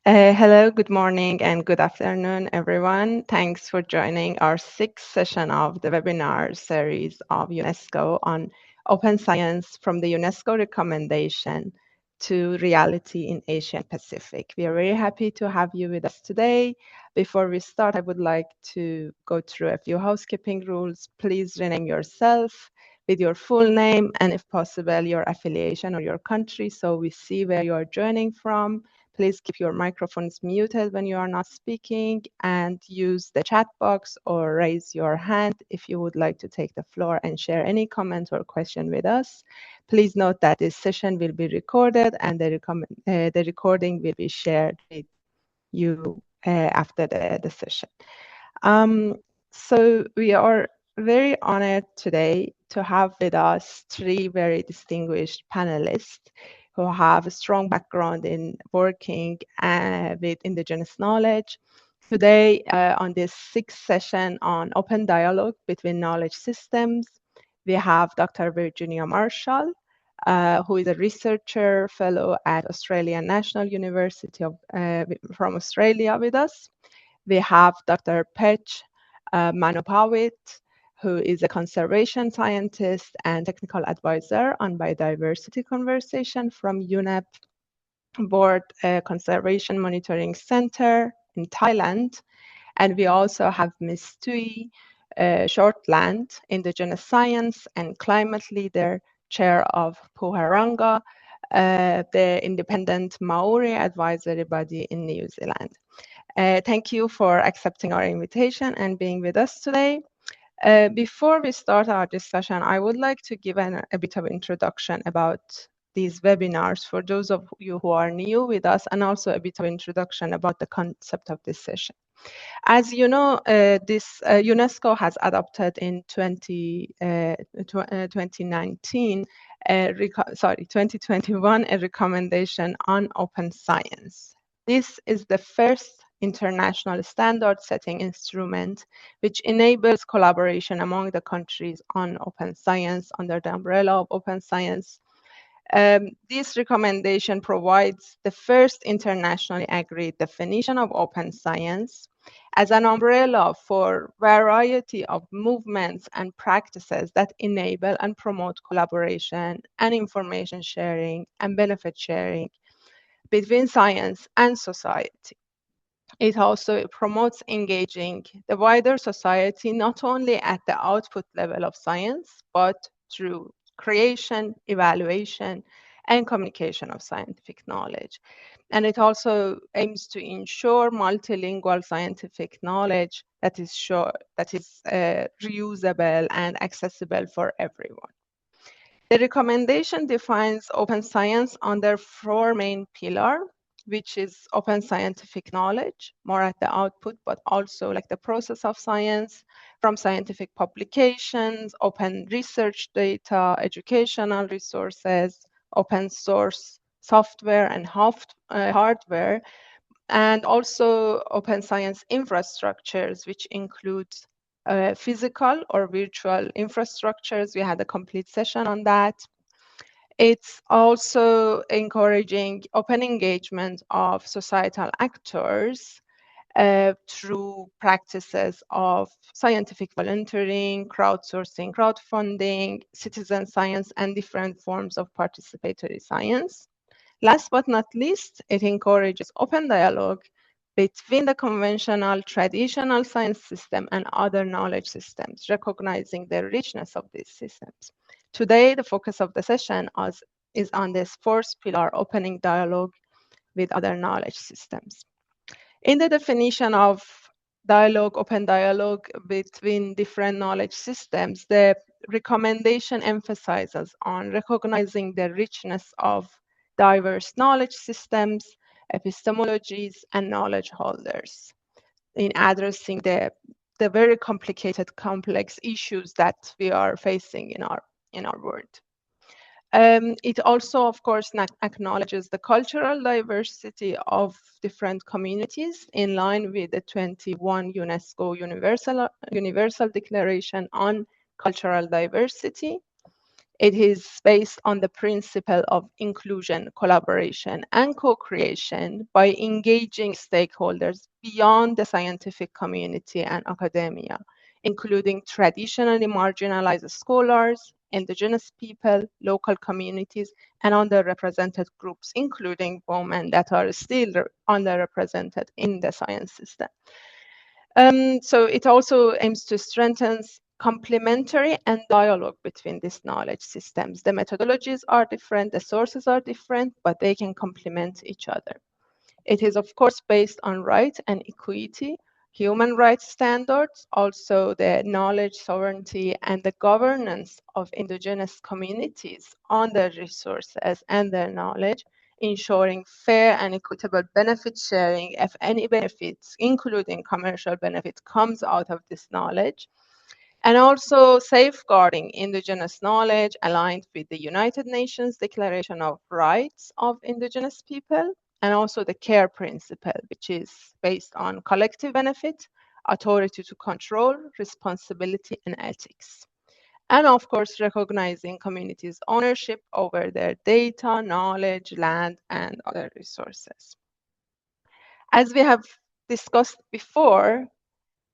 Hello, good morning, and good afternoon, everyone. Thanks for joining our sixth session of the webinar series of UNESCO on open science from the UNESCO recommendation to reality in Asia Pacific. We are very happy to have you with us today. Before we start, I would like to go through a few housekeeping rules. Please rename yourself with your full name and, if possible, your affiliation or your country so we see where you are joining from. Please keep your microphones muted when you are not speaking and use the chat box or raise your hand if you would like to take the floor and share any comment or question with us. Please note that this session will be recorded and the recording will be shared with you after the session. So we are very honored today to have with us three very distinguished panelists who have a strong background in working with Indigenous knowledge. Today, on this sixth session on open dialogue between knowledge systems, we have Dr. Virginia Marshall, who is a researcher fellow at Australian National University from Australia with us. We have Dr. Petch Manopawitr, who is a conservation scientist and technical advisor on biodiversity conservation from UNEP Board Conservation Monitoring Center in Thailand. And we also have Ms. Tui Shortland, Indigenous Science and Climate Leader, Chair of Herenga, the independent Māori advisory body in New Zealand. Thank you for accepting our invitation and being with us today. Before we start our discussion, I would like to give a bit of introduction about these webinars for those of you who are new with us, and also a bit of introduction about the concept of this session. As you know, UNESCO has adopted in 2021 a recommendation on open science. This is the first international standard-setting instrument which enables collaboration among the countries on open science under the umbrella of open science. This recommendation provides the first internationally agreed definition of open science as an umbrella for a variety of movements and practices that enable and promote collaboration and information sharing and benefit sharing between science and society. It also promotes engaging the wider society, not only at the output level of science, but through creation, evaluation, and communication of scientific knowledge. And it also aims to ensure multilingual scientific knowledge that is reusable and accessible for everyone. The recommendation defines open science under four main pillars, which is open scientific knowledge, more at the output, but also like the process of science, from scientific publications, open research data, educational resources, open source software and hardware, and also open science infrastructures, which include physical or virtual infrastructures. We had a complete session on that. It's also encouraging open engagement of societal actors through practices of scientific volunteering, crowdsourcing, crowdfunding, citizen science, and different forms of participatory science. Last but not least, it encourages open dialogue between the conventional, traditional science system and other knowledge systems, recognizing the richness of these systems. Today, the focus of the session is on this fourth pillar, opening dialogue with other knowledge systems. In the definition of dialogue, open dialogue between different knowledge systems, the recommendation emphasizes on recognizing the richness of diverse knowledge systems, epistemologies, and knowledge holders in addressing the very complicated, complex issues that we are facing in our world. It also, of course, acknowledges the cultural diversity of different communities in line with the 21 UNESCO Universal Declaration on Cultural Diversity. It is based on the principle of inclusion, collaboration, and co-creation by engaging stakeholders beyond the scientific community and academia, including traditionally marginalized scholars, indigenous people, local communities, and underrepresented groups, including women that are still underrepresented in the science system. So it also aims to strengthen complementary and dialogue between these knowledge systems. The methodologies are different, the sources are different, but they can complement each other. It is, of course, based on right and equity, human rights standards, also the knowledge sovereignty and the governance of indigenous communities on their resources and their knowledge, ensuring fair and equitable benefit sharing if any benefits, including commercial benefit, comes out of this knowledge. And also safeguarding indigenous knowledge aligned with the United Nations Declaration of Rights of Indigenous People, and also the care principle, which is based on collective benefit, authority to control, responsibility, and ethics. And of course, recognizing communities' ownership over their data, knowledge, land, and other resources. As we have discussed before,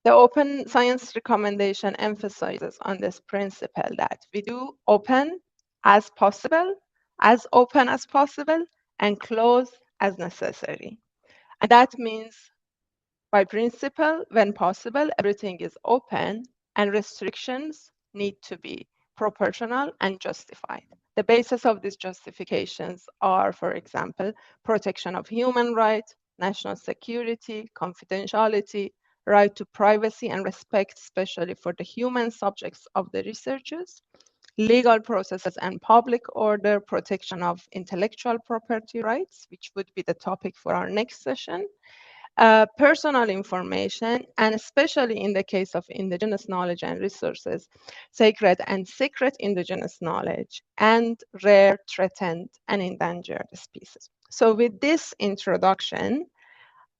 the open science recommendation emphasizes on this principle that we do open as possible, and close as necessary. And that means, by principle, when possible, everything is open and restrictions need to be proportional and justified. The basis of these justifications are, for example, protection of human rights, national security, confidentiality, right to privacy and respect, especially for the human subjects of the researchers, legal processes and public order, protection of intellectual property rights, which would be the topic for our next session, personal information, and especially in the case of indigenous knowledge and resources, sacred and secret indigenous knowledge, and rare, threatened, and endangered species. So with this introduction,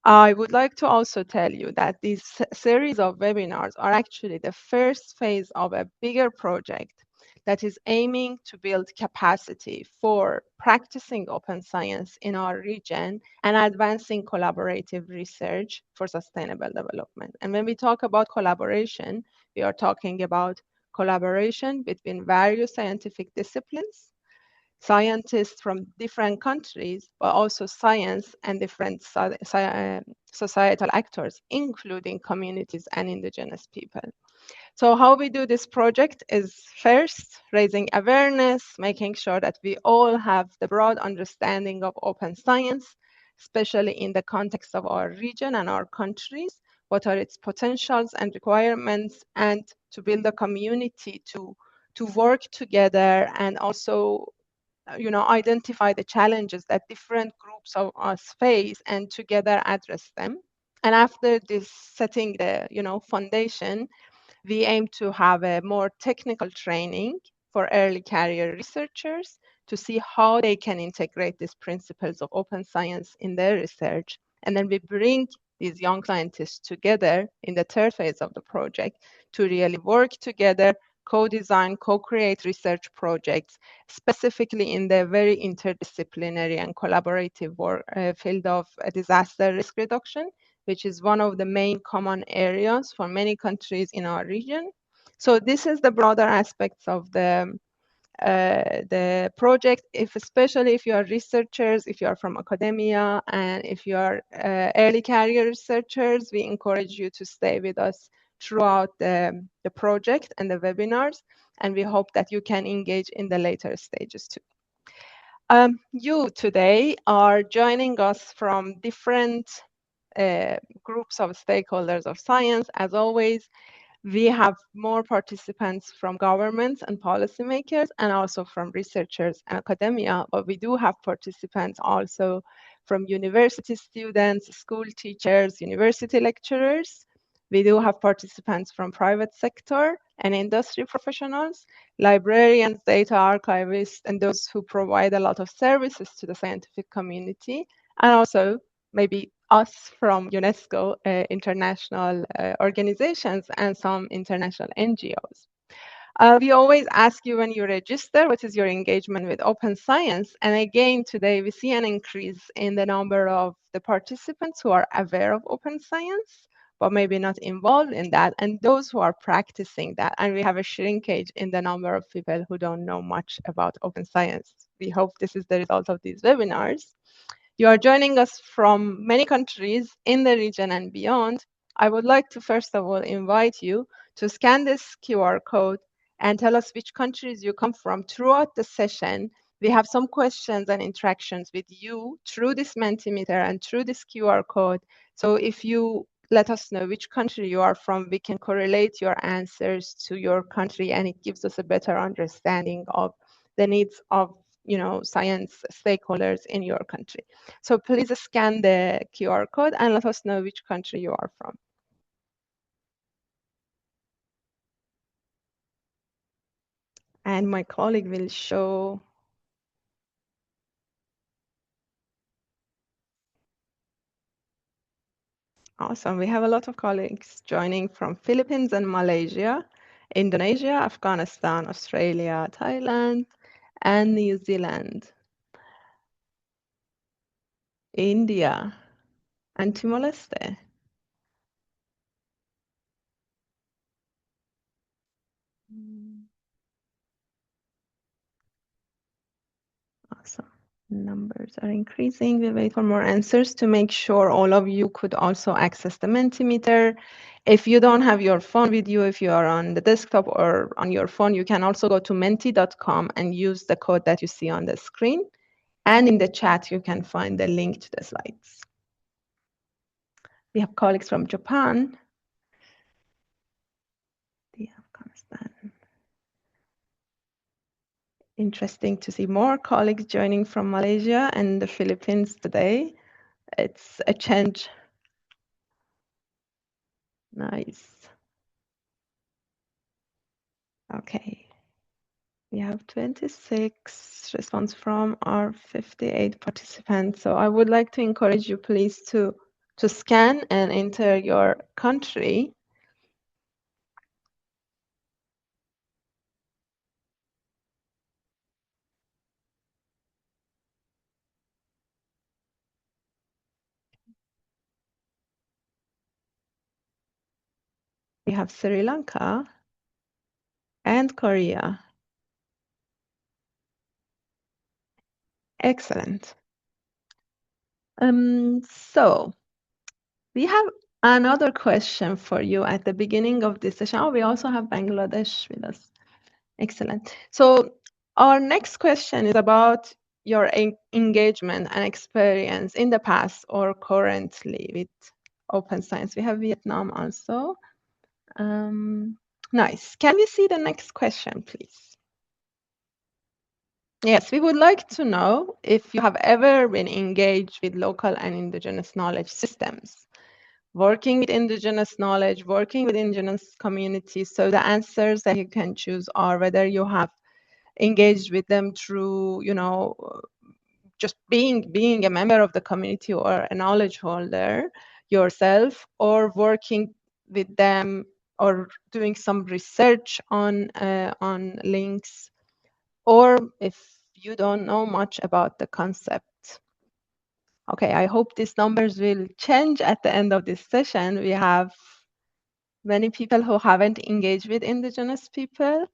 I would like to also tell you that these series of webinars are actually the first phase of a bigger project that is aiming to build capacity for practicing open science in our region and advancing collaborative research for sustainable development. And when we talk about collaboration, we are talking about collaboration between various scientific disciplines, scientists from different countries, but also science and different societal actors, including communities and indigenous people. So how we do this project is first raising awareness, making sure that we all have the broad understanding of open science, especially in the context of our region and our countries, what are its potentials and requirements, and to build a community to work together and also identify the challenges that different groups of us face and together address them. And after this setting the foundation, we aim to have a more technical training for early career researchers to see how they can integrate these principles of open science in their research. And then we bring these young scientists together in the third phase of the project to really work together, co-design, co-create research projects, specifically in the very interdisciplinary and collaborative field of disaster risk reduction, which is one of the main common areas for many countries in our region. So this is the broader aspects of the project, especially if you are researchers, if you are from academia, and if you are early career researchers, we encourage you to stay with us throughout the project and the webinars, and we hope that you can engage in the later stages too. You today are joining us from different groups of stakeholders of science. As always, we have more participants from governments and policymakers and also from researchers and academia, but we do have participants also from university students, school teachers, university lecturers. We do have participants from private sector and industry professionals, librarians, data archivists, and those who provide a lot of services to the scientific community, and also maybe us from UNESCO, international organizations, and some international NGOs. We always ask you when you register, what is your engagement with open science? And again, today we see an increase in the number of the participants who are aware of open science, but maybe not involved in that, and those who are practicing that. And we have a shrinkage in the number of people who don't know much about open science. We hope this is the result of these webinars. You are joining us from many countries in the region and beyond. I would like to first of all invite you to scan this QR code and tell us which countries you come from. Throughout the session, we have some questions and interactions with you through this Mentimeter and through this QR code. So if you let us know which country you are from, we can correlate your answers to your country, and it gives us a better understanding of the needs of science stakeholders in your country. So please scan the QR code and let us know which country you are from. And my colleague will show. Awesome. We have a lot of colleagues joining from Philippines and Malaysia, Indonesia, Afghanistan, Australia, Thailand, and New Zealand, India, and Timor-Leste. Awesome. Numbers are increasing. We wait for more answers to make sure all of you could also access the Mentimeter. If you don't have your phone with you, if you are on the desktop or on your phone, you can also go to menti.com and use the code that you see on the screen. And in the chat, you can find the link to the slides. We have colleagues from Japan, Afghanistan. Interesting to see more colleagues joining from Malaysia and the Philippines today. It's a change. Nice. Okay. We have 26 response from our 58 participants. So I would like to encourage you, please, to scan and enter your country. We have Sri Lanka and Korea. Excellent. So we have another question for you at the beginning of this session. Oh, we also have Bangladesh with us. Excellent. So our next question is about your engagement and experience in the past or currently with open science. We have Vietnam also. Nice. Can we see the next question, please? Yes, we would like to know if you have ever been engaged with local and indigenous knowledge systems, working with indigenous knowledge, working with indigenous communities. So the answers that you can choose are whether you have engaged with them through, just being a member of the community or a knowledge holder yourself, or working with them or doing some research on links, or if you don't know much about the concept. Okay, I hope these numbers will change at the end of this session. We have many people who haven't engaged with indigenous people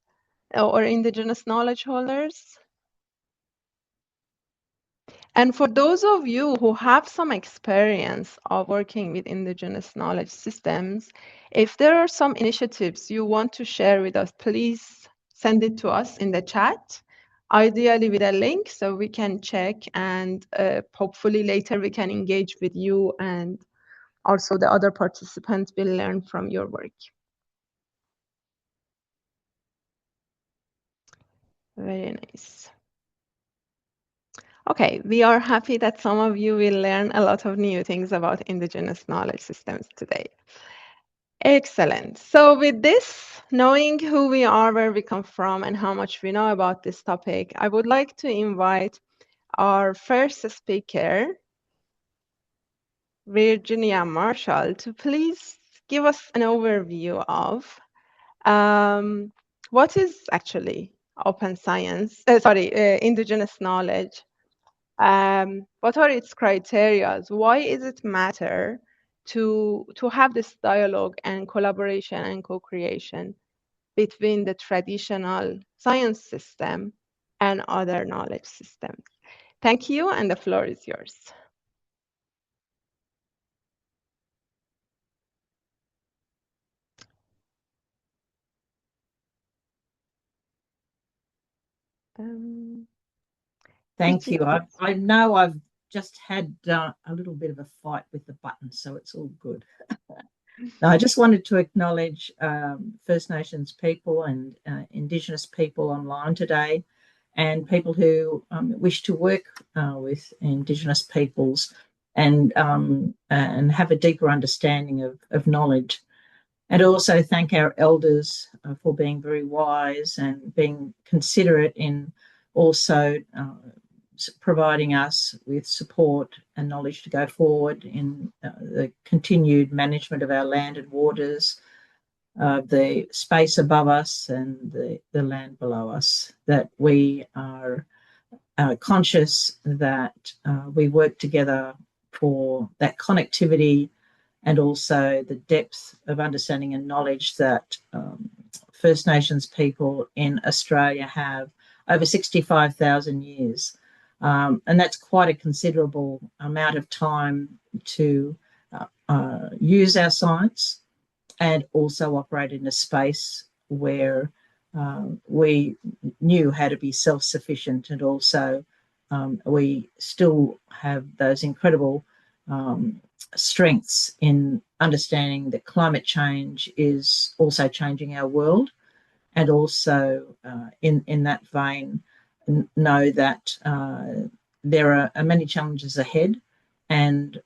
or indigenous knowledge holders. And for those of you who have some experience of working with indigenous knowledge systems, if there are some initiatives you want to share with us, please send it to us in the chat, ideally with a link so we can check, and hopefully later we can engage with you, and also the other participants will learn from your work. Very nice. Okay, we are happy that some of you will learn a lot of new things about indigenous knowledge systems today. Excellent. So with this, knowing who we are, where we come from, and how much we know about this topic, I would like to invite our first speaker, Virginia Marshall, to please give us an overview of what is actually open science? Indigenous knowledge. What are its criteria? Why is it matter to have this dialogue and collaboration and co-creation between the traditional science system and other knowledge systems? Thank you, and the floor is yours. Thank you. I know I've just had a little bit of a fight with the button, so it's all good. No, I just wanted to acknowledge First Nations people and Indigenous people online today, and people who wish to work with Indigenous peoples and have a deeper understanding of knowledge. And also thank our elders for being very wise and being considerate in also providing us with support and knowledge to go forward in the continued management of our land and waters, the space above us and the land below us, that we are conscious that we work together for that connectivity and also the depth of understanding and knowledge that First Nations people in Australia have over 65,000 years. And that's quite a considerable amount of time to use our science and also operate in a space where we knew how to be self-sufficient, and also we still have those incredible strengths in understanding that climate change is also changing our world, and also in that vein know that there are many challenges ahead, and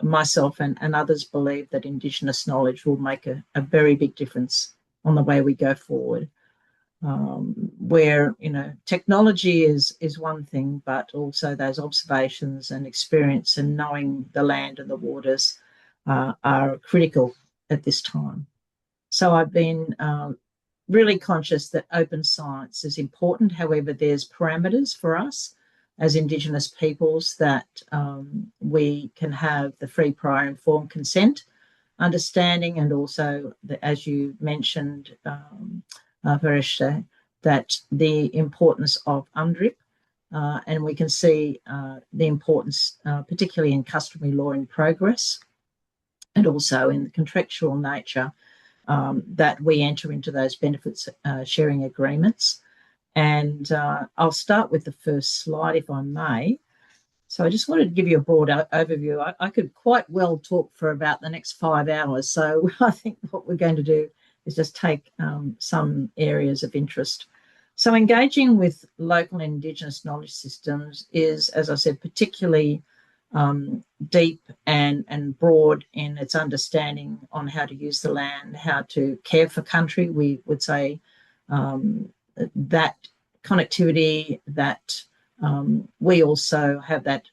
myself and others believe that Indigenous knowledge will make a very big difference on the way we go forward. Where technology is one thing, but also those observations and experience and knowing the land and the waters are critical at this time. So I've been really conscious that open science is important. However, there's parameters for us as Indigenous peoples that we can have the free, prior, informed consent understanding, and also, as you mentioned, Herenga, that the importance of UNDRIP, and we can see the importance, particularly in customary law in progress, and also in the contractual nature that we enter into those benefits sharing agreements. And I'll start with the first slide, if I may. So I just wanted to give you a broad overview. I could quite well talk for about the next 5 hours. So I think what we're going to do is just take some areas of interest. So engaging with local Indigenous knowledge systems is, as I said, particularly deep and broad in its understanding on how to use the land, how to care for country. We would say that connectivity, that we also have that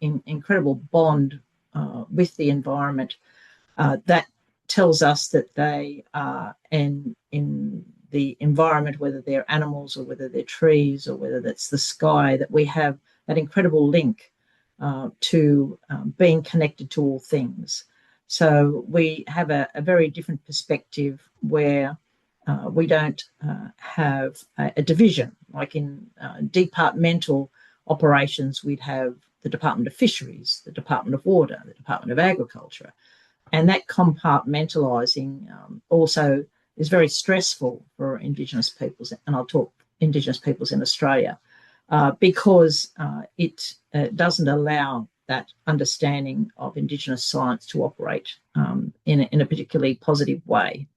incredible bond with the environment that tells us that they are in the environment, whether they're animals or whether they're trees or whether that's the sky, that we have that incredible link to being connected to all things. So we have a very different perspective where we don't have a division. Like in departmental operations, we'd have the Department of Fisheries, the Department of Water, the Department of Agriculture. And that compartmentalising also is very stressful for Indigenous peoples, and I'll talk Indigenous peoples in Australia, because it doesn't allow that understanding of Indigenous science to operate in a particularly positive way.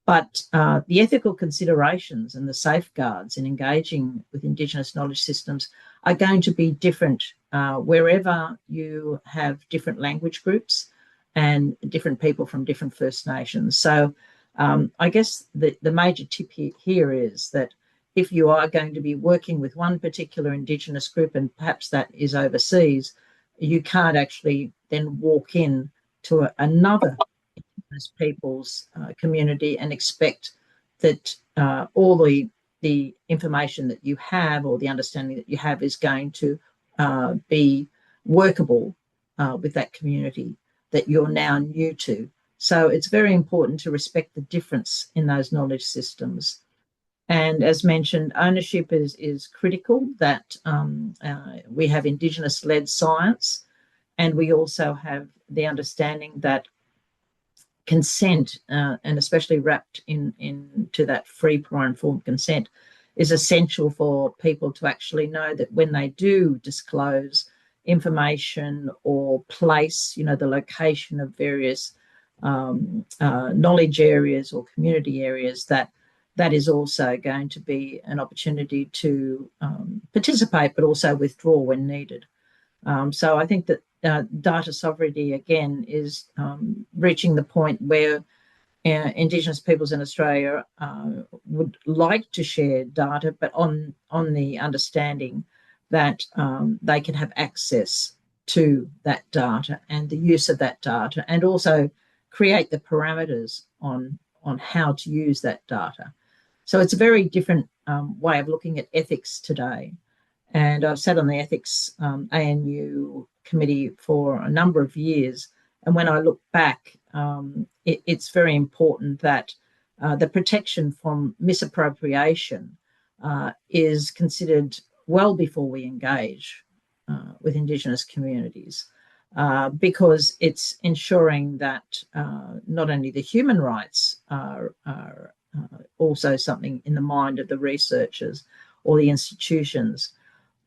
But the ethical considerations and the safeguards in engaging with Indigenous knowledge systems are going to be different wherever you have different language groups and different people from different First Nations. So I guess the major tip here is that if you are going to be working with one particular Indigenous group, and perhaps that is overseas, you can't actually then walk in to another Indigenous people's community and expect that all the information that you have, or the understanding that you have, is going to be workable with that community that you're now new to. So it's very important to respect the difference in those knowledge systems. And as mentioned, ownership is critical, that we have Indigenous-led science, and we also have the understanding that consent, and especially wrapped into that free, prior, informed consent, is essential for people to actually know that when they do disclose information or place, the location of various knowledge areas or community areas, that is also going to be an opportunity to participate, but also withdraw when needed. So I think that data sovereignty, again, is reaching the point where Indigenous peoples in Australia would like to share data, but on the understanding that they can have access to that data and the use of that data, and also create the parameters on how to use that data. So it's a very different way of looking at ethics today. And I've sat on the ethics ANU committee for a number of years. And when I look back, it's very important that the protection from misappropriation is considered well before we engage with Indigenous communities, because it's ensuring that not only the human rights are also something in the mind of the researchers or the institutions,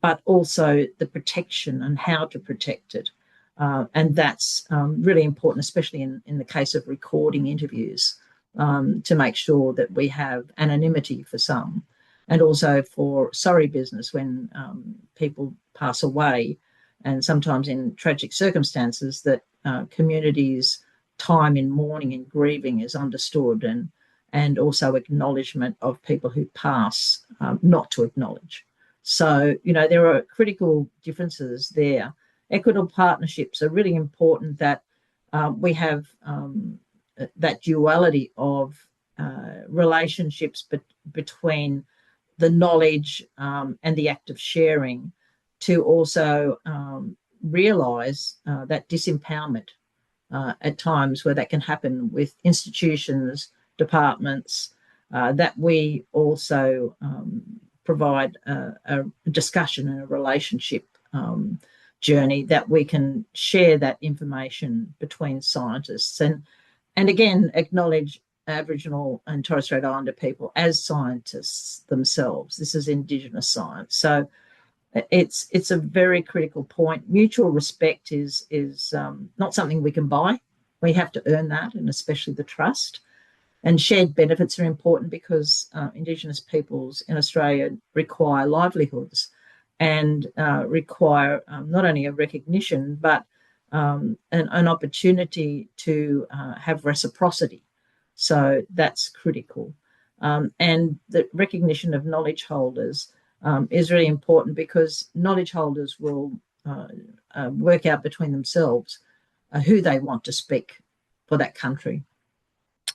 but also the protection and how to protect it. And that's really important, especially in the case of recording interviews, to make sure that we have anonymity for some, and also for sorry business when people pass away, and sometimes in tragic circumstances, that communities' time in mourning and grieving is understood, and also acknowledgement of people who pass, not to acknowledge. So, there are critical differences there. Equitable partnerships are really important, that we have that duality of relationships between the knowledge and the act of sharing, to also realise that disempowerment at times where that can happen with institutions, departments, that we also provide a discussion and a relationship journey, that we can share that information between scientists, and again acknowledge Aboriginal and Torres Strait Islander people as scientists themselves. This is Indigenous science, so it's a very critical point. Mutual respect is not something we can buy. We have to earn that, and especially the trust. And shared benefits are important, because Indigenous peoples in Australia require livelihoods, and require not only a recognition, but an opportunity to have reciprocity. So that's critical. And the recognition of knowledge holders is really important, because knowledge holders will work out between themselves who they want to speak for that country.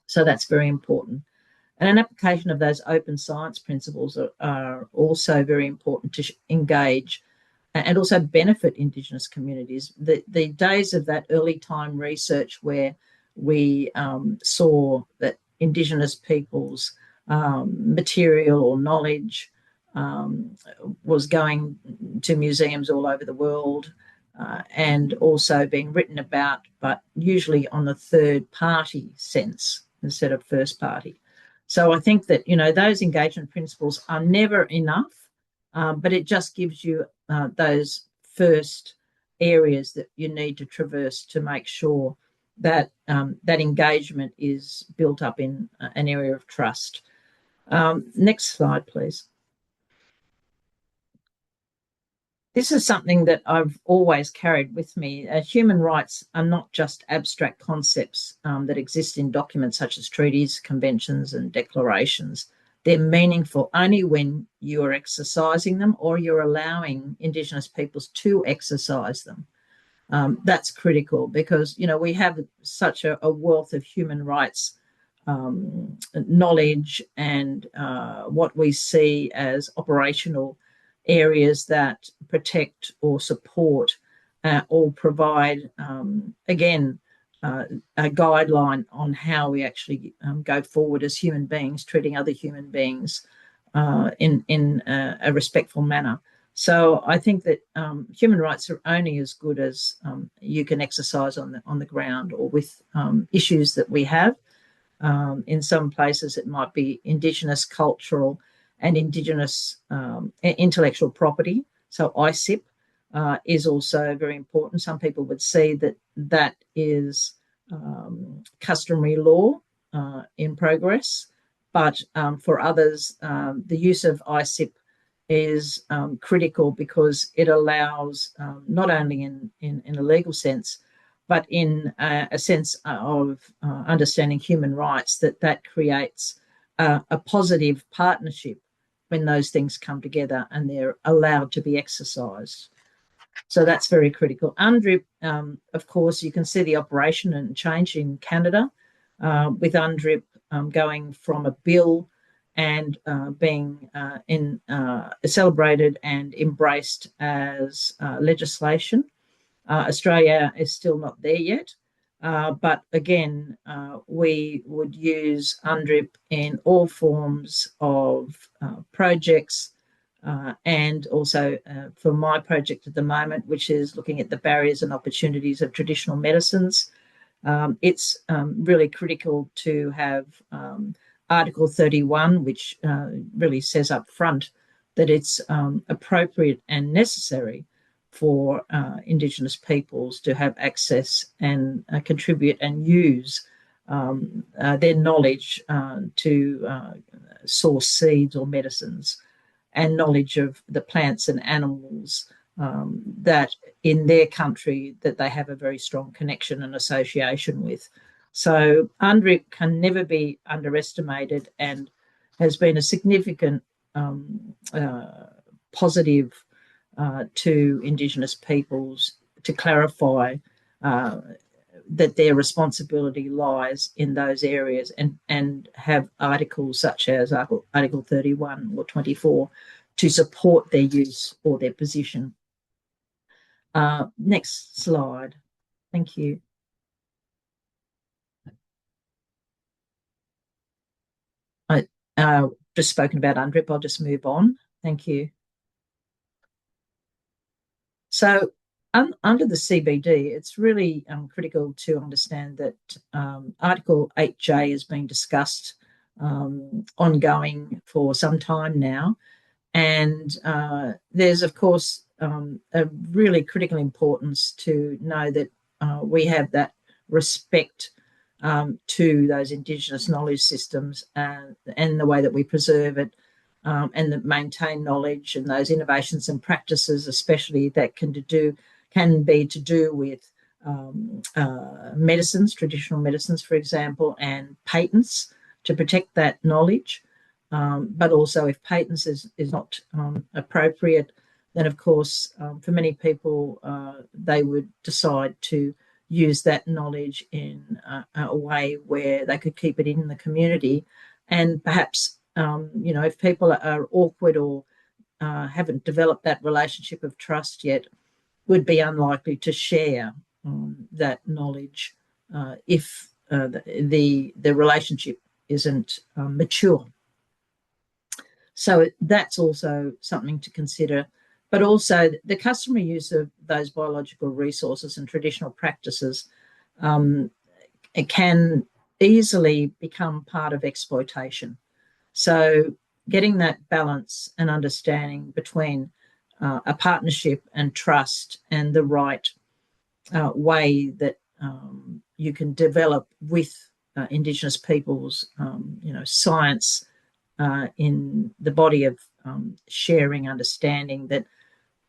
So that's very important. And an application of those open science principles are also very important to engage and also benefit Indigenous communities. The days of that early time research where we saw that Indigenous peoples' material or knowledge was going to museums all over the world, and also being written about, but usually on the third party sense instead of first party. So I think that, those engagement principles are never enough, but it just gives you those first areas that you need to traverse to make sure that that engagement is built up in an area of trust. Next slide, please. This is something that I've always carried with me. Human rights are not just abstract concepts that exist in documents such as treaties, conventions, and declarations. They're meaningful only when you are exercising them, or you're allowing Indigenous peoples to exercise them. That's critical, because, we have such a wealth of human rights knowledge and what we see as operational areas that protect or support or provide, again, a guideline on how we actually go forward as human beings, treating other human beings in a respectful manner. So I think that human rights are only as good as you can exercise on the ground or with issues that we have. In some places, it might be Indigenous cultural and Indigenous intellectual property. So ISIP is also very important. Some people would see that that is customary law in progress, but for others, the use of ISIP is critical because it allows, not only in a legal sense, but in a sense of understanding human rights, that creates a positive partnership when those things come together and they're allowed to be exercised. So that's very critical. UNDRIP, of course, you can see the operation and change in Canada with UNDRIP going from a bill and being celebrated and embraced as legislation. Australia is still not there yet, but again, we would use UNDRIP in all forms of projects, and also for my project at the moment, which is looking at the barriers and opportunities of traditional medicines. It's really critical to have Article 31, which really says up front that it's appropriate and necessary for Indigenous peoples to have access and contribute and use their knowledge to source seeds or medicines, and knowledge of the plants and animals that in their country that they have a very strong connection and association with. So UNDRIP can never be underestimated and has been a significant positive to Indigenous peoples to clarify that their responsibility lies in those areas, and have articles such as Article 31 or 24 to support their use or their position. Next slide. Thank you. I just spoken about UNDRIP. I'll just move on. Thank you. So under the CBD, it's really critical to understand that Article 8J is being discussed ongoing for some time now. And there's, of course, a really critical importance to know that we have that respect to those Indigenous knowledge systems and the way that we preserve it, and that maintain knowledge and those innovations and practices, especially that can be to do with medicines, traditional medicines, for example, and patents to protect that knowledge. But also, if patents is not appropriate, then of course, for many people, they would decide to use that knowledge in a way where they could keep it in the community. And perhaps, if people are awkward or haven't developed that relationship of trust yet, would be unlikely to share that knowledge if the relationship isn't mature. So that's also something to consider. But also the customary use of those biological resources and traditional practices it can easily become part of exploitation. So getting that balance and understanding between a partnership and trust and the right way that you can develop with Indigenous peoples, science in the body of sharing, understanding that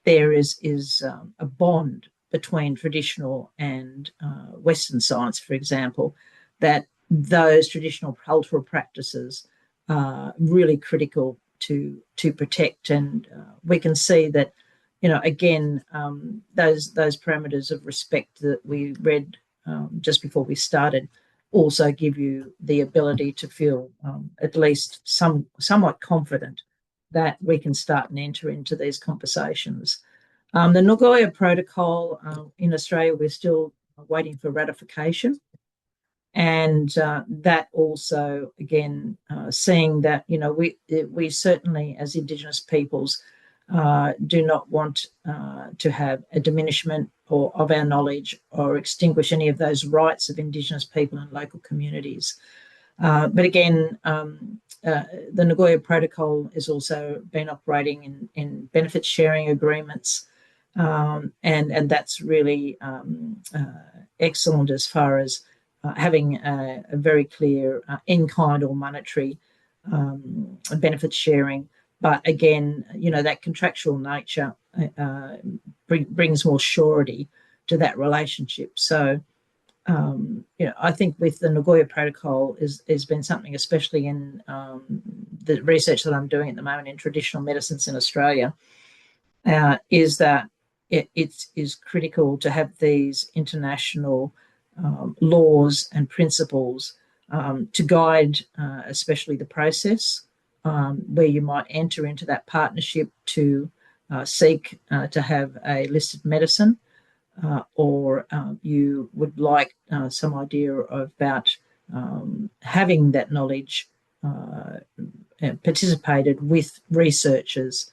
there is a bond between traditional and Western science, for example, that those traditional cultural practices are really critical to protect. And we can see that, again, those parameters of respect that we read just before we started also give you the ability to feel at least somewhat confident that we can start and enter into these conversations. The Nagoya Protocol in Australia, we're still waiting for ratification. And that also, again, seeing that, we certainly, as Indigenous peoples, do not want to have a diminishment of our knowledge or extinguish any of those rights of Indigenous people and local communities. But again, the Nagoya Protocol has also been operating in benefit sharing agreements, and that's really excellent as far as having a very clear in-kind or monetary benefit sharing. But again, that contractual nature brings more surety to that relationship. So, I think with the Nagoya Protocol has been something, especially in the research that I'm doing at the moment in traditional medicines in Australia, is that it is critical to have these international laws and principles to guide especially the process where you might enter into that partnership to seek to have a listed medicine, or you would like some idea about having that knowledge participated with researchers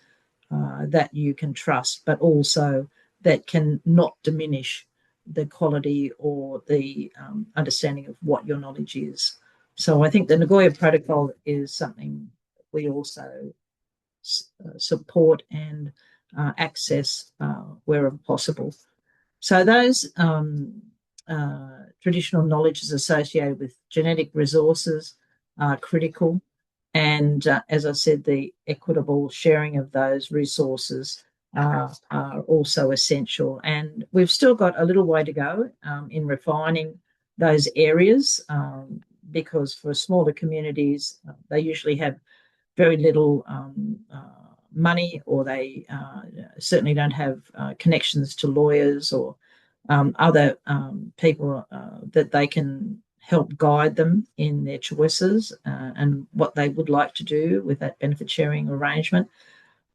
that you can trust, but also that can not diminish the quality or the understanding of what your knowledge is. So I think the Nagoya Protocol is something we also support and access wherever possible. So those traditional knowledges associated with genetic resources are critical. And as I said, the equitable sharing of those resources are also essential. And we've still got a little way to go in refining those areas, because for smaller communities, they usually have very little money, or they certainly don't have connections to lawyers or other people that they can help guide them in their choices and what they would like to do with that benefit sharing arrangement.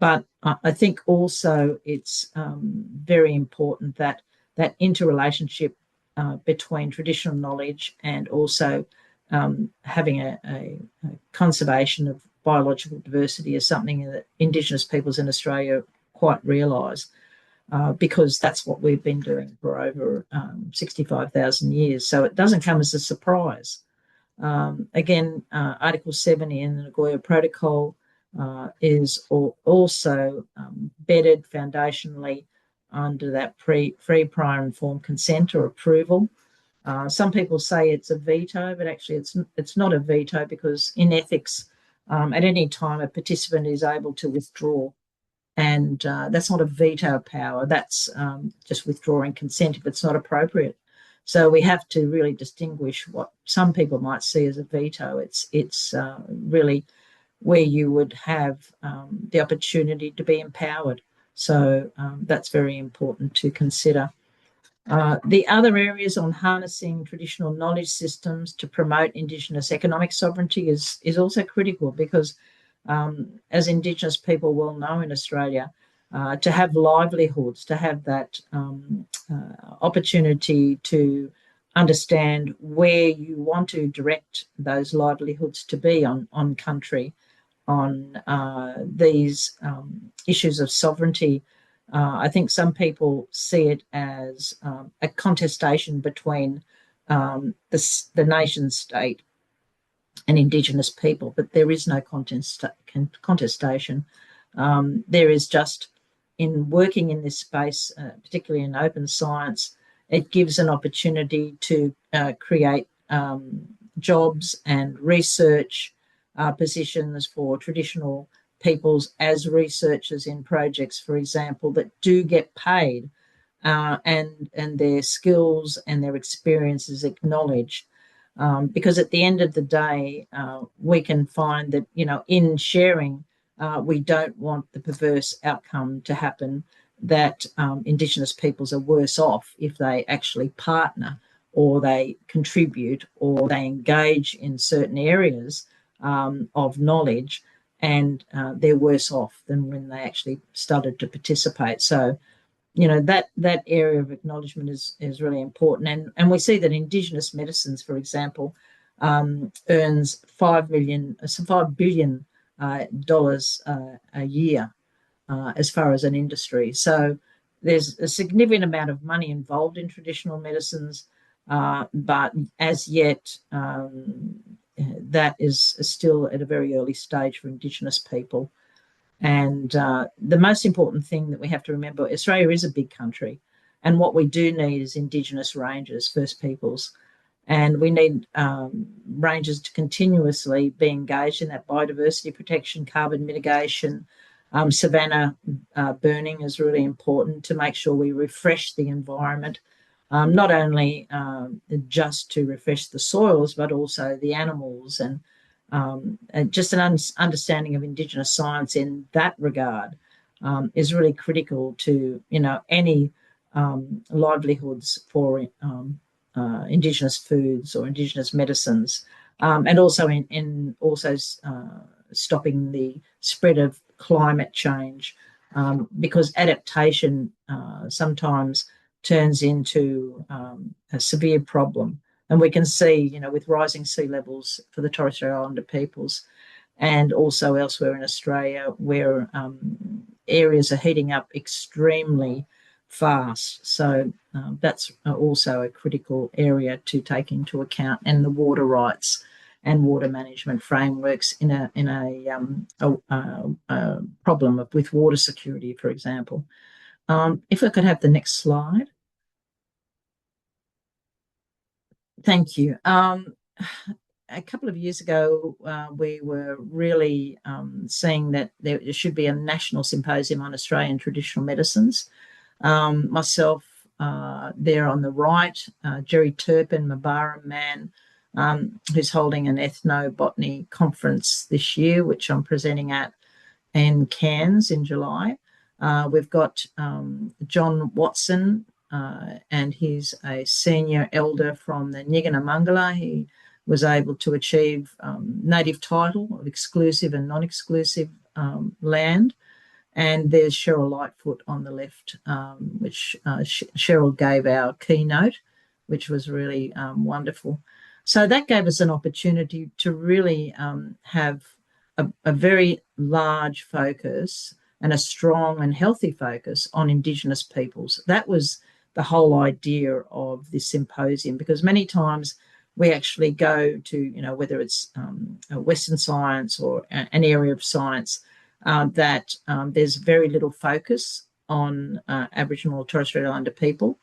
But I think also it's very important that that interrelationship between traditional knowledge and also having a conservation of biological diversity is something that Indigenous peoples in Australia quite realise, because that's what we've been doing for over 65,000 years. So it doesn't come as a surprise. Again, Article 70 in the Nagoya Protocol is also bedded foundationally under that free, prior, informed consent or approval. Some people say it's a veto, but actually it's not a veto, because in ethics, at any time a participant is able to withdraw. And that's not a veto power. That's just withdrawing consent if it's not appropriate. So we have to really distinguish what some people might see as a veto. It's really where you would have the opportunity to be empowered. So that's very important to consider. The other areas on harnessing traditional knowledge systems to promote Indigenous economic sovereignty is also critical, because as Indigenous people well know in Australia, to have livelihoods, to have that opportunity to understand where you want to direct those livelihoods to be on country, on these issues of sovereignty. I think some people see it as a contestation between the nation state and Indigenous people, but there is no contestation. There is just, in working in this space, particularly in open science, it gives an opportunity to create jobs and research positions for traditional peoples as researchers in projects, for example, that do get paid and their skills and their experiences acknowledged. Because at the end of the day, we can find that, in sharing, we don't want the perverse outcome to happen, that Indigenous peoples are worse off if they actually partner or they contribute, or they engage in certain areas of knowledge, and they're worse off than when they actually started to participate. So, that area of acknowledgement is really important. And we see that Indigenous medicines, for example, earns $5 billion a year as far as an industry. So there's a significant amount of money involved in traditional medicines, but as yet that is still at a very early stage for Indigenous people. And the most important thing that we have to remember, Australia is a big country, and what we do need is Indigenous rangers, First Peoples, and we need rangers to continuously be engaged in that biodiversity protection, carbon mitigation. Savanna burning is really important to make sure we refresh the environment, not only just to refresh the soils, but also the animals, and just an understanding of Indigenous science in that regard is really critical to any livelihoods for Indigenous foods or Indigenous medicines, and also in stopping the spread of climate change, because adaptation sometimes turns into a severe problem. And we can see, with rising sea levels for the Torres Strait Islander peoples, and also elsewhere in Australia, where areas are heating up extremely fast. So that's also a critical area to take into account, and the water rights and water management frameworks in a problem with water security, for example. If I could have the next slide. Thank you. A couple of years ago, we were really seeing that there should be a national symposium on Australian traditional medicines. Myself, there on the right, Jerry Turpin, Mabara man, who's holding an ethnobotany conference this year, which I'm presenting at in Cairns in July. We've got John Watson, and he's a senior elder from the Nyinganamangala. He was able to achieve native title of exclusive and non-exclusive land. And there's Cheryl Lightfoot on the left, which Cheryl gave our keynote, which was really wonderful. So that gave us an opportunity to really have a very large focus and a strong and healthy focus on Indigenous peoples. That was the whole idea of this symposium, because many times we actually go to, whether it's Western science or an area of science, that there's very little focus on Aboriginal or Torres Strait Islander people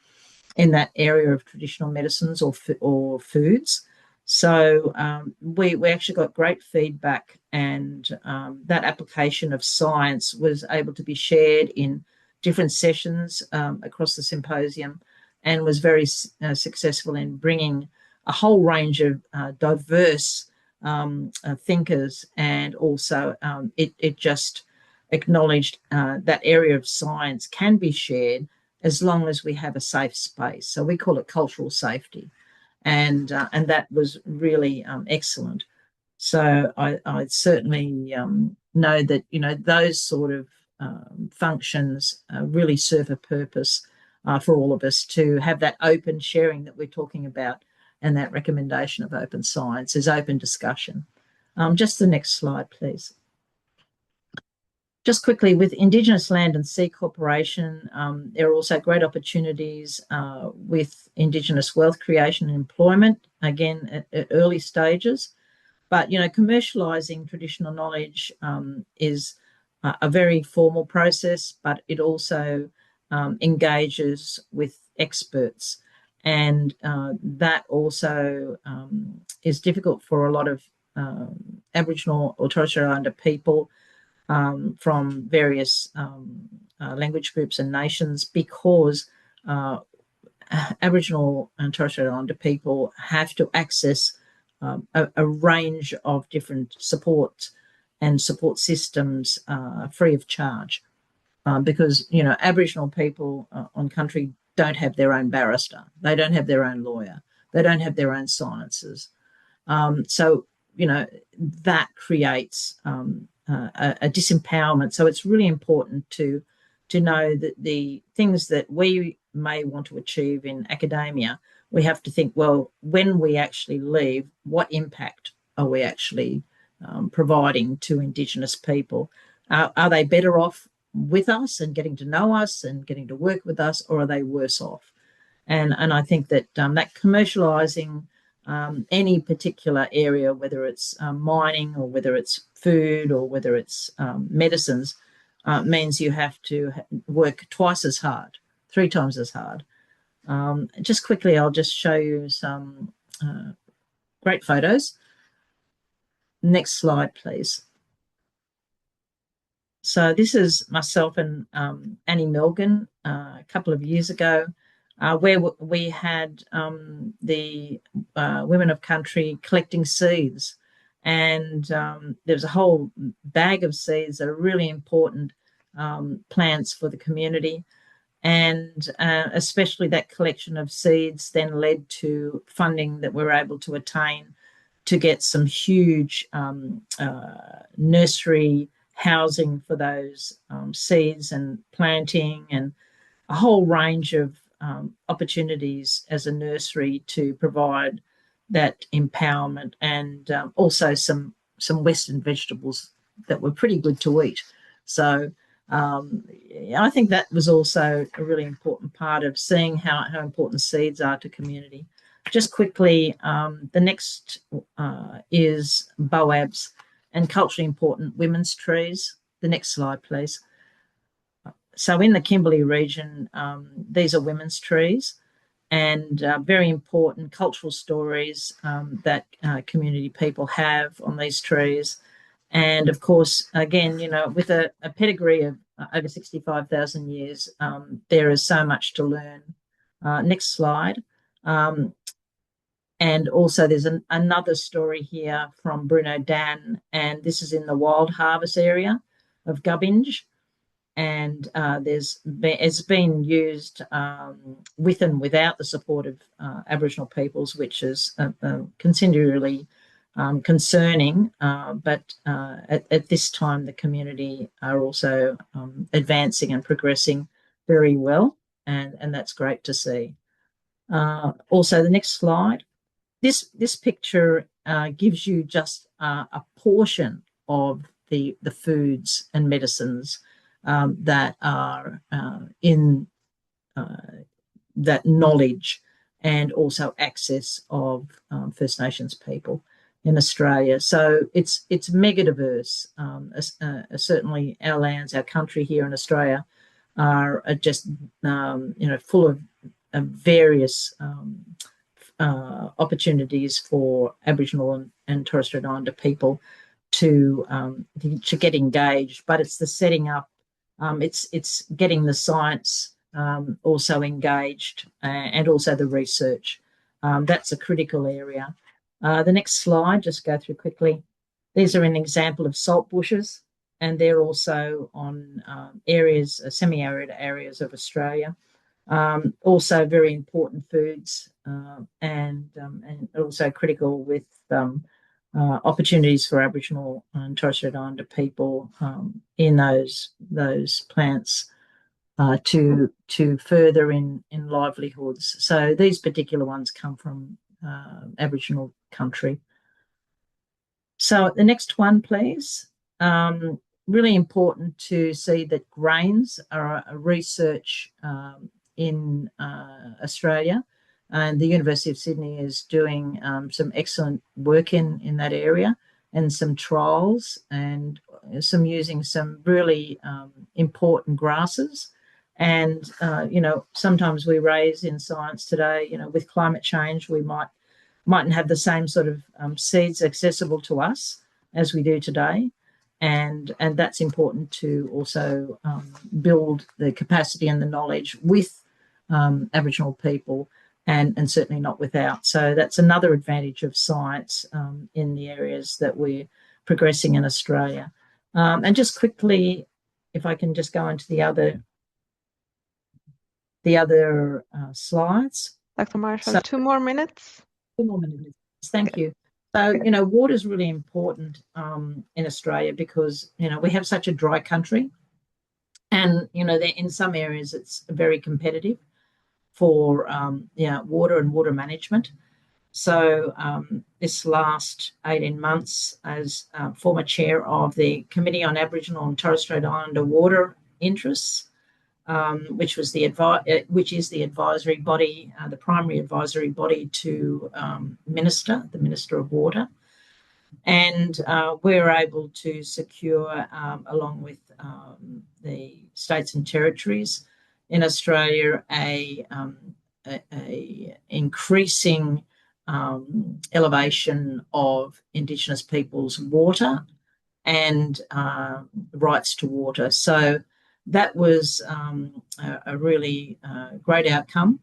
in that area of traditional medicines or foods. So we actually got great feedback, and that application of science was able to be shared in different sessions across the symposium, and was very successful in bringing a whole range of diverse thinkers, and also it just acknowledged that area of science can be shared as long as we have a safe space. So we call it cultural safety, and that was really excellent. So I certainly know that those sort of functions really serve a purpose for all of us to have that open sharing that we're talking about. And that recommendation of open science is open discussion. Just the next slide, please. Just quickly, with Indigenous Land and Sea Corporation, there are also great opportunities with Indigenous wealth creation and employment, again, at early stages. But, commercialising traditional knowledge is a very formal process, but it also engages with experts. And that also is difficult for a lot of Aboriginal or Torres Strait Islander people from various language groups and nations, because Aboriginal and Torres Strait Islander people have to access a range of different support and support systems free of charge, because Aboriginal people on country don't have their own barrister, they don't have their own lawyer, They don't have their own sciences. So, you know, that creates a disempowerment. So it's really important to know that the things that we may want to achieve in academia, we have to think, well, when we actually leave, what impact are we actually providing to Indigenous people? Are they better off with us and getting to know us and getting to work with us, or are they worse off? And I think that that commercialising any particular area, whether it's mining or whether it's food or whether it's medicines, means you have to work twice as hard, 3 times as hard. Just quickly, I'll just show you some great photos. Next slide, please. So this is myself and Annie Milgan a couple of years ago, where we had the women of country collecting seeds. And there's a whole bag of seeds that are really important plants for the community. And especially that collection of seeds then led to funding that we were able to attain to get some huge nursery housing for those seeds and planting, and a whole range of opportunities as a nursery to provide that empowerment, and also some Western vegetables that were pretty good to eat. So I think that was also a really important part of seeing how important seeds are to community. Just quickly, the next is boabs and culturally important women's trees. The next slide, please. So in the Kimberley region, these are women's trees, and very important cultural stories that community people have on these trees. And of course, again, you know, with a pedigree of over 65,000 years, there is so much to learn. Next slide. And also there's another story here from Bruno Dan, and this is in the Wild Harvest area of Gubbinge. And it's been used with and without the support of Aboriginal peoples, which is continually concerning. But at this time, the community are also advancing and progressing very well, and that's great to see. Also, the next slide. This picture gives you just a portion of the foods and medicines that are in that knowledge and also access of First Nations people in Australia. So it's mega diverse. Certainly our lands, our country here in Australia are just full of various opportunities for Aboriginal and Torres Strait Islander people to get engaged, but it's the setting up, it's getting the science also engaged, and also the research. That's a critical area. The next slide, just go through quickly. These are an example of salt bushes, and they're also on areas, semi-arid areas of Australia. Also very important foods, and also critical with opportunities for Aboriginal and Torres Strait Islander people in those plants to further in livelihoods. So these particular ones come from Aboriginal country. So the next one, please. Really important to see that grains are a research in Australia, and the University of Sydney is doing some excellent work in that area, and some trials, and using some really important grasses. And sometimes we raise in science today, with climate change, we mightn't have the same sort of seeds accessible to us as we do today. And that's important to also build the capacity and the knowledge with Aboriginal people, and certainly not without. So that's another advantage of science in the areas that we're progressing in Australia. And just quickly, if I can just go into the other slides. Dr. Marshall, So 2 more minutes. 2 more minutes. Thank you. So, water is really important in Australia because, we have such a dry country. And, in some areas it's very competitive for, water and water management. So this last 18 months as former chair of the Committee on Aboriginal and Torres Strait Islander Water Interests, which is the advisory body, the primary advisory body to the Minister of Water. And we're able to secure, along with the states and territories in Australia, a increasing elevation of Indigenous people's water and rights to water. So that was a really great outcome.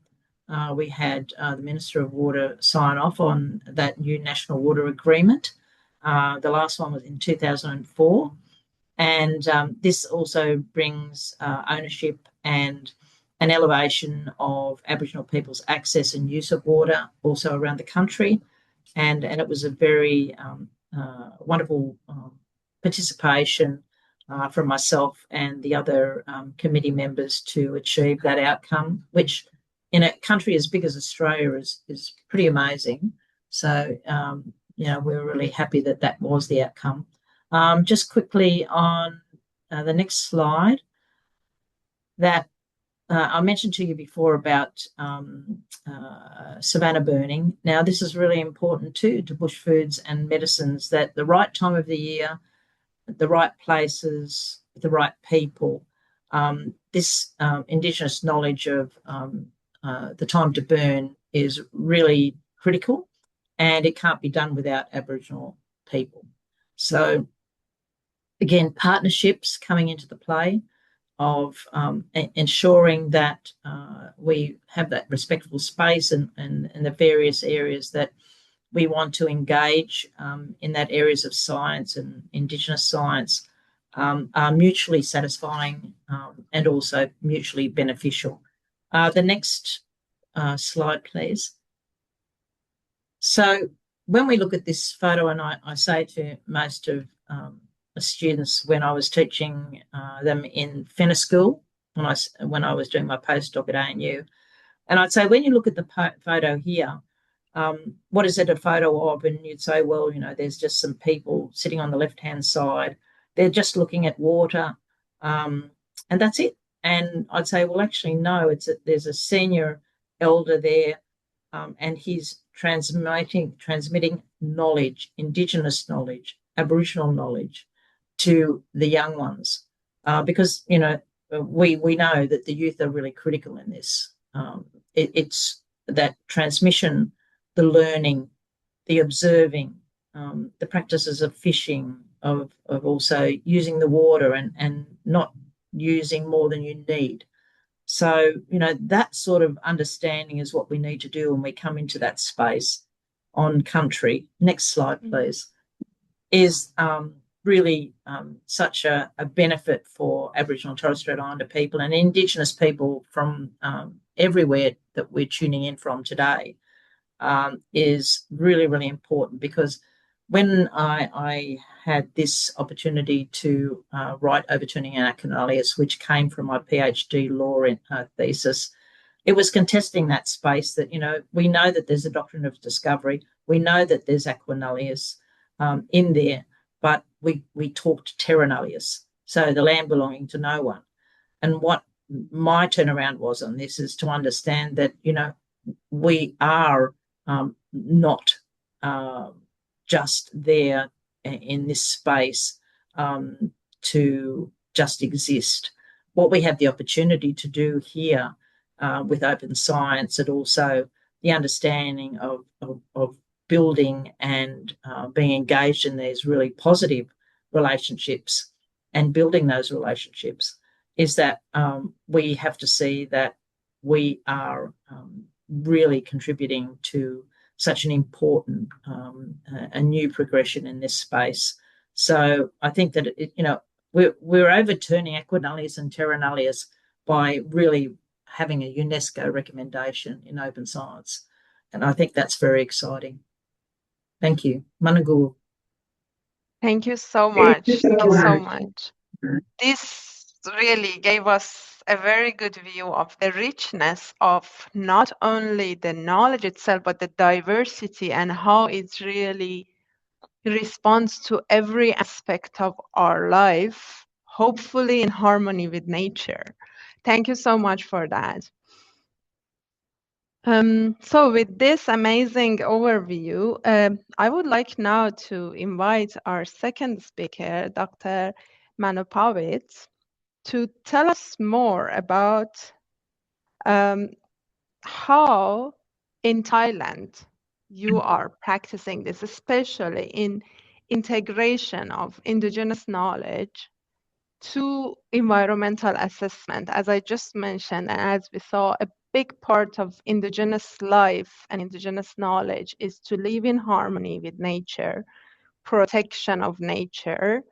We had the Minister of Water sign off on that new National Water Agreement. The last one was in 2004. And this also brings ownership and an elevation of Aboriginal people's access and use of water also around the country. And it was a very wonderful participation from myself and the other committee members to achieve that outcome, which in a country as big as Australia is pretty amazing. So, we're really happy that was the outcome. Just quickly on the next slide, that I mentioned to you before about savanna burning. Now, this is really important too to bush foods and medicines, that the right time of the year, the right places, the right people, this Indigenous knowledge of the time to burn is really critical, and it can't be done without Aboriginal people. So, again, partnerships coming into the play of ensuring that we have that respectful space and the various areas that we want to engage in that areas of science and Indigenous science are mutually satisfying and also mutually beneficial. The next slide, please. So when we look at this photo, and I say to most of the students when I was teaching them in Fenner School, when I was doing my postdoc at ANU, and I'd say, when you look at the photo here, what is it a photo of? And you'd say, well, there's just some people sitting on the left-hand side. They're just looking at water, and that's it. And I'd say, well, actually, no, there's a senior elder there, and he's transmitting knowledge, Indigenous knowledge, Aboriginal knowledge to the young ones, because, we know that the youth are really critical in this. It's that transmission, the learning, the observing, the practices of fishing, of also using the water and not using more than you need. So, that sort of understanding is what we need to do when we come into that space on country. Next slide, please. Is really such a benefit for Aboriginal and Torres Strait Islander people and Indigenous people from everywhere that we're tuning in from today, is really, really important, because when I had this opportunity to write Overturning Anachnalius, which came from my PhD law thesis, it was contesting that space that, we know that there's a doctrine of discovery, we know that there's Aquanullius in there, but we talked terra nullius, so the land belonging to no one. And what my turnaround was on this is to understand that, we are not just there in this space to just exist. What we have the opportunity to do here with open science, and also the understanding of building and being engaged in these really positive relationships and building those relationships, is that we have to see that we are really contributing to such an important a new progression in this space. So I think that we're overturning Aquanullius and terra nullius by really having a UNESCO recommendation in open science. And I think that's very exciting. Thank you. Managu. Thank you so much. Thank you so much. This really gave us a very good view of the richness of not only the knowledge itself, but the diversity and how it really responds to every aspect of our life, hopefully in harmony with nature. Thank you so much for that. So with this amazing overview, I would like now to invite our second speaker, Dr. Manopawitr, to tell us more about how in Thailand you are practicing this, especially in integration of indigenous knowledge to environmental assessment. As I just mentioned, and as we saw, a big part of indigenous life and indigenous knowledge is to live in harmony with nature, protection of nature.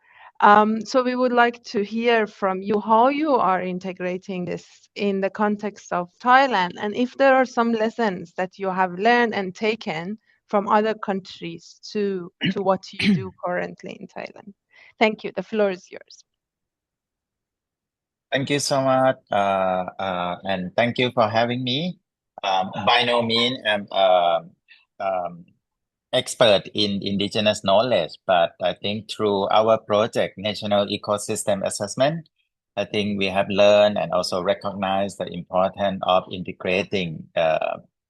So we would like to hear from you how you are integrating this in the context of Thailand, and if there are some lessons that you have learned and taken from other countries to what you do currently in Thailand. Thank you. The floor is yours. Thank you so much, and thank you for having me. By no means I'm expert in indigenous knowledge, but I think through our project, National Ecosystem Assessment, I think we have learned and also recognized the importance of integrating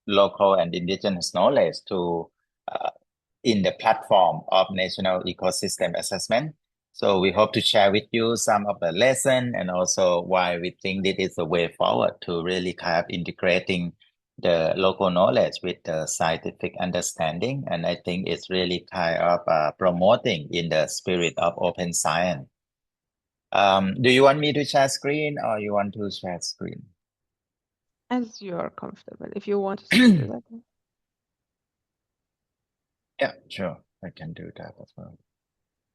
local and indigenous knowledge to in the platform of National Ecosystem Assessment. So we hope to share with you some of the lesson and also why we think this is the way forward to really kind of integrating the local knowledge with the scientific understanding. And I think it's really kind of promoting in the spirit of open science. Do you want me to share screen or you want to share screen? As you are comfortable. If you want to do that. Yeah, sure. I can do that as well.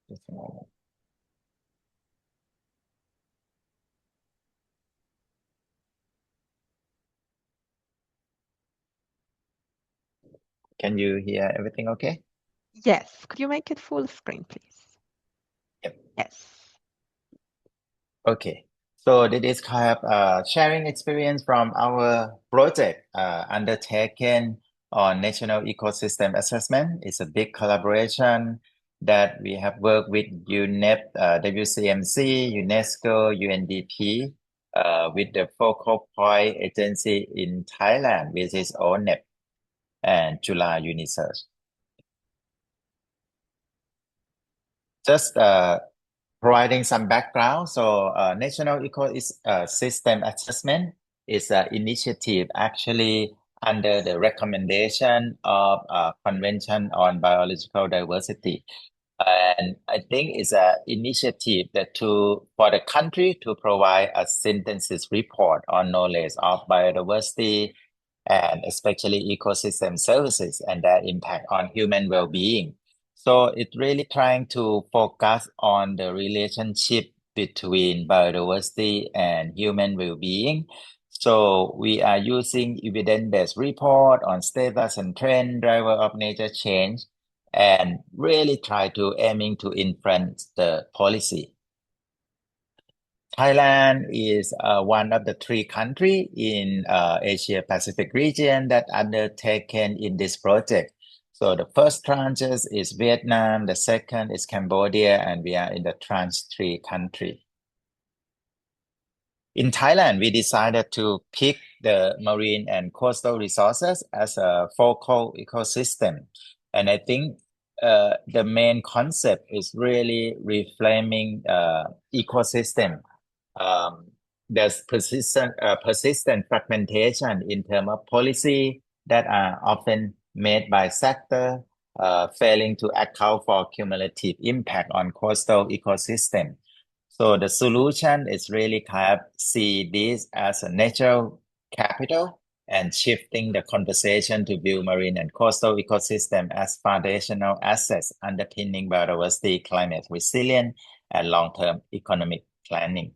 Just a moment. Can you hear everything okay? Yes. Could you make it full screen, please? Yep. Yes. Okay. So this is kind of sharing experience from our project undertaken on National Ecosystem Assessment. It's a big collaboration that we have worked with UNEP, WCMC, UNESCO, UNDP, with the focal point agency in Thailand, which is ONEP and Chula Unisearch. Just providing some background. So National Ecosystem Assessment is an initiative actually under the recommendation of Convention on Biological Diversity. And I think it's an initiative that for the country to provide a synthesis report on knowledge of biodiversity and especially ecosystem services and their impact on human well-being. So it's really trying to focus on the relationship between biodiversity and human well-being. So we are using evidence-based report on status and trend driver of nature change and really try to aiming to influence the policy. Thailand is one of the 3 countries in Asia Pacific region that undertaken in this project. So the first tranche is Vietnam, the second is Cambodia, and we are in the tranche 3 country. In Thailand, we decided to pick the marine and coastal resources as a focal ecosystem. And I think the main concept is really reframing ecosystem. There's persistent fragmentation in terms of policy that are often made by sector, failing to account for cumulative impact on coastal ecosystem. So the solution is really kind of see this as a natural capital and shifting the conversation to view marine and coastal ecosystem as foundational assets underpinning biodiversity, climate resilience, and long-term economic planning.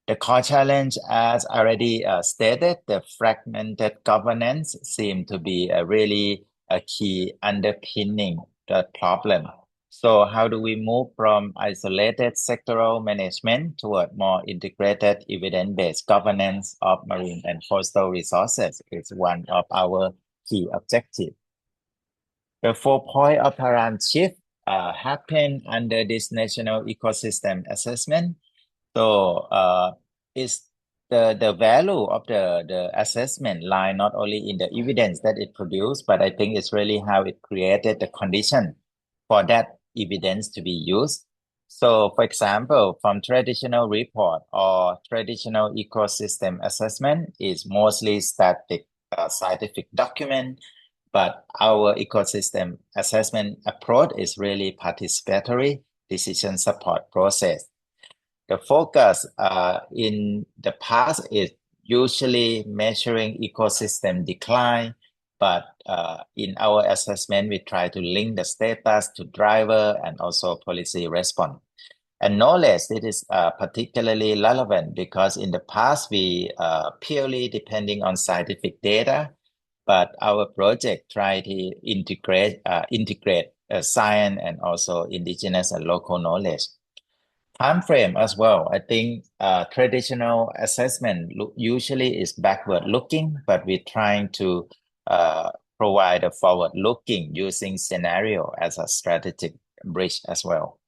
The core challenge, as already stated, the fragmented governance seem to be really a key underpinning the problem. So how do we move from isolated sectoral management toward more integrated evidence-based governance of marine and coastal resources is one of our key objectives. The 4-point of paradigm shift happened under this national ecosystem assessment. So is the value of the assessment lie not only in the evidence that it produced, but I think it's really how it created the condition for that evidence to be used. So for example, from traditional report or traditional ecosystem assessment is mostly static scientific document, but our ecosystem assessment approach is really participatory decision support process. The focus in the past is usually measuring ecosystem decline, but in our assessment, we try to link the status to driver and also policy response. And knowledge, it is particularly relevant because in the past, we purely depending on scientific data, but our project try to integrate science and also indigenous and local knowledge. Time frame as well. I think traditional assessment usually is backward looking, but we're trying to provide a forward looking using scenario as a strategic bridge as well.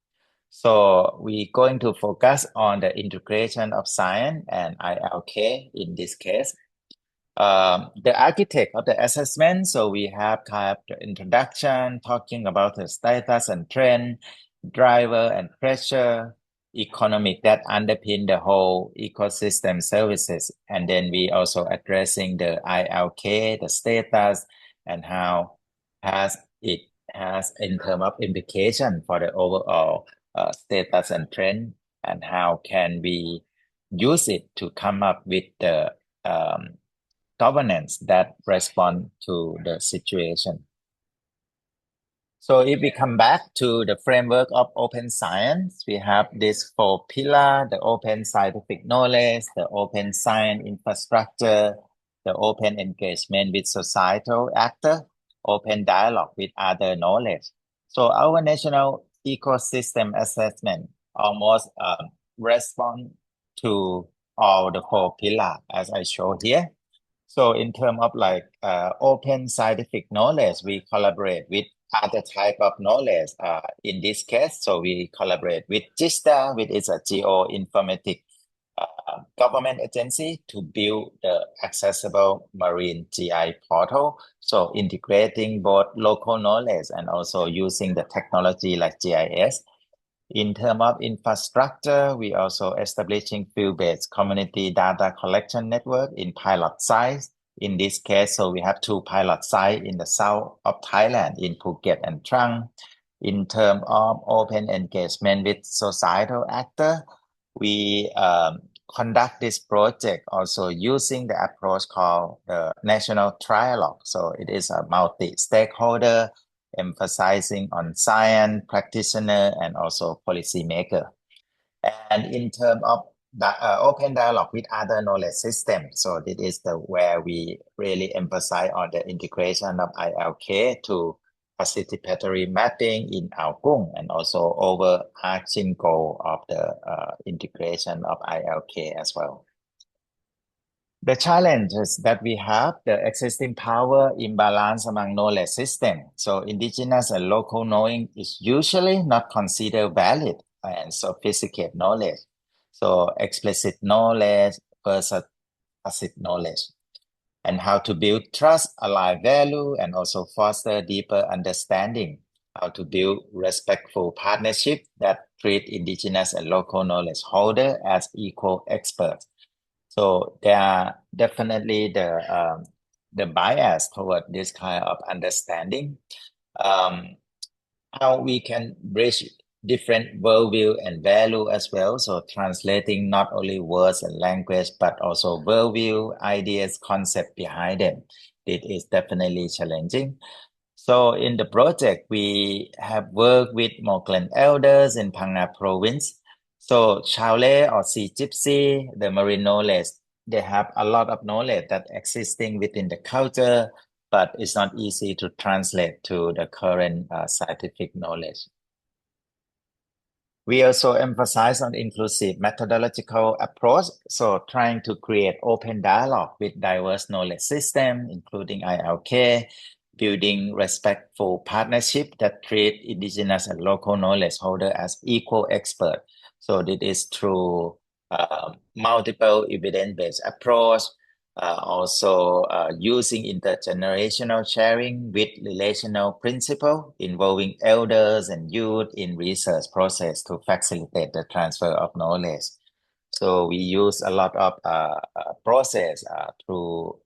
So we're going to focus on the integration of science and ILK in this case. The architect of the assessment, so we have kind of the introduction, talking about the status and trend, driver and pressure, economic that underpin the whole ecosystem services. And then we also addressing the ILK, the status, and how it has in terms of implication for the overall status and trend, and how can we use it to come up with the governance that respond to the situation. So if we come back to the framework of open science, we have this 4 pillars: the open scientific knowledge, the open science infrastructure, the open engagement with societal actors, open dialogue with other knowledge. So our national ecosystem assessment almost respond to all the 4 pillars as I showed here. So in terms of like open scientific knowledge, we collaborate with other type of knowledge. In this case, so we collaborate with GISTA, which is a geoinformatic government agency, to build the accessible marine GI portal. So integrating both local knowledge and also using the technology like GIS. In terms of infrastructure, we also establishing field-based community data collection network in pilot sites. In this case, so we have 2 pilot sites in the south of Thailand, in Phuket and Trang. In terms of open engagement with societal actors, we conduct this project also using the approach called the national trialogue. So it is a multi-stakeholder emphasizing on science, practitioner, and also policymaker. And in terms of the open dialogue with other knowledge systems, so this is where we really emphasize on the integration of ILK to participatory mapping in Ao Kung, and also overarching goal of the integration of ILK as well. The challenges that we have, the existing power imbalance among knowledge systems. So indigenous and local knowing is usually not considered valid and sophisticated knowledge. So explicit knowledge versus tacit knowledge. And how to build trust, align value, and also foster deeper understanding. How to build respectful partnership that treat indigenous and local knowledge holder as equal experts. So there are definitely the bias toward this kind of understanding. How we can bridge different worldview and value as well. So translating not only words and language, but also worldview, ideas, concept behind them. It is definitely challenging. So in the project, we have worked with Moglen elders in Phang Nga province. So Chaole or Sea Gypsy, the marine knowledge, they have a lot of knowledge that existing within the culture, but it's not easy to translate to the current scientific knowledge. We also emphasize on inclusive methodological approach, so trying to create open dialogue with diverse knowledge systems, including ILK, building respectful partnership that treat indigenous and local knowledge holder as equal expert. So this is through multiple evidence-based approach, also using intergenerational sharing with relational principle involving elders and youth in research process to facilitate the transfer of knowledge. So we use a lot of process through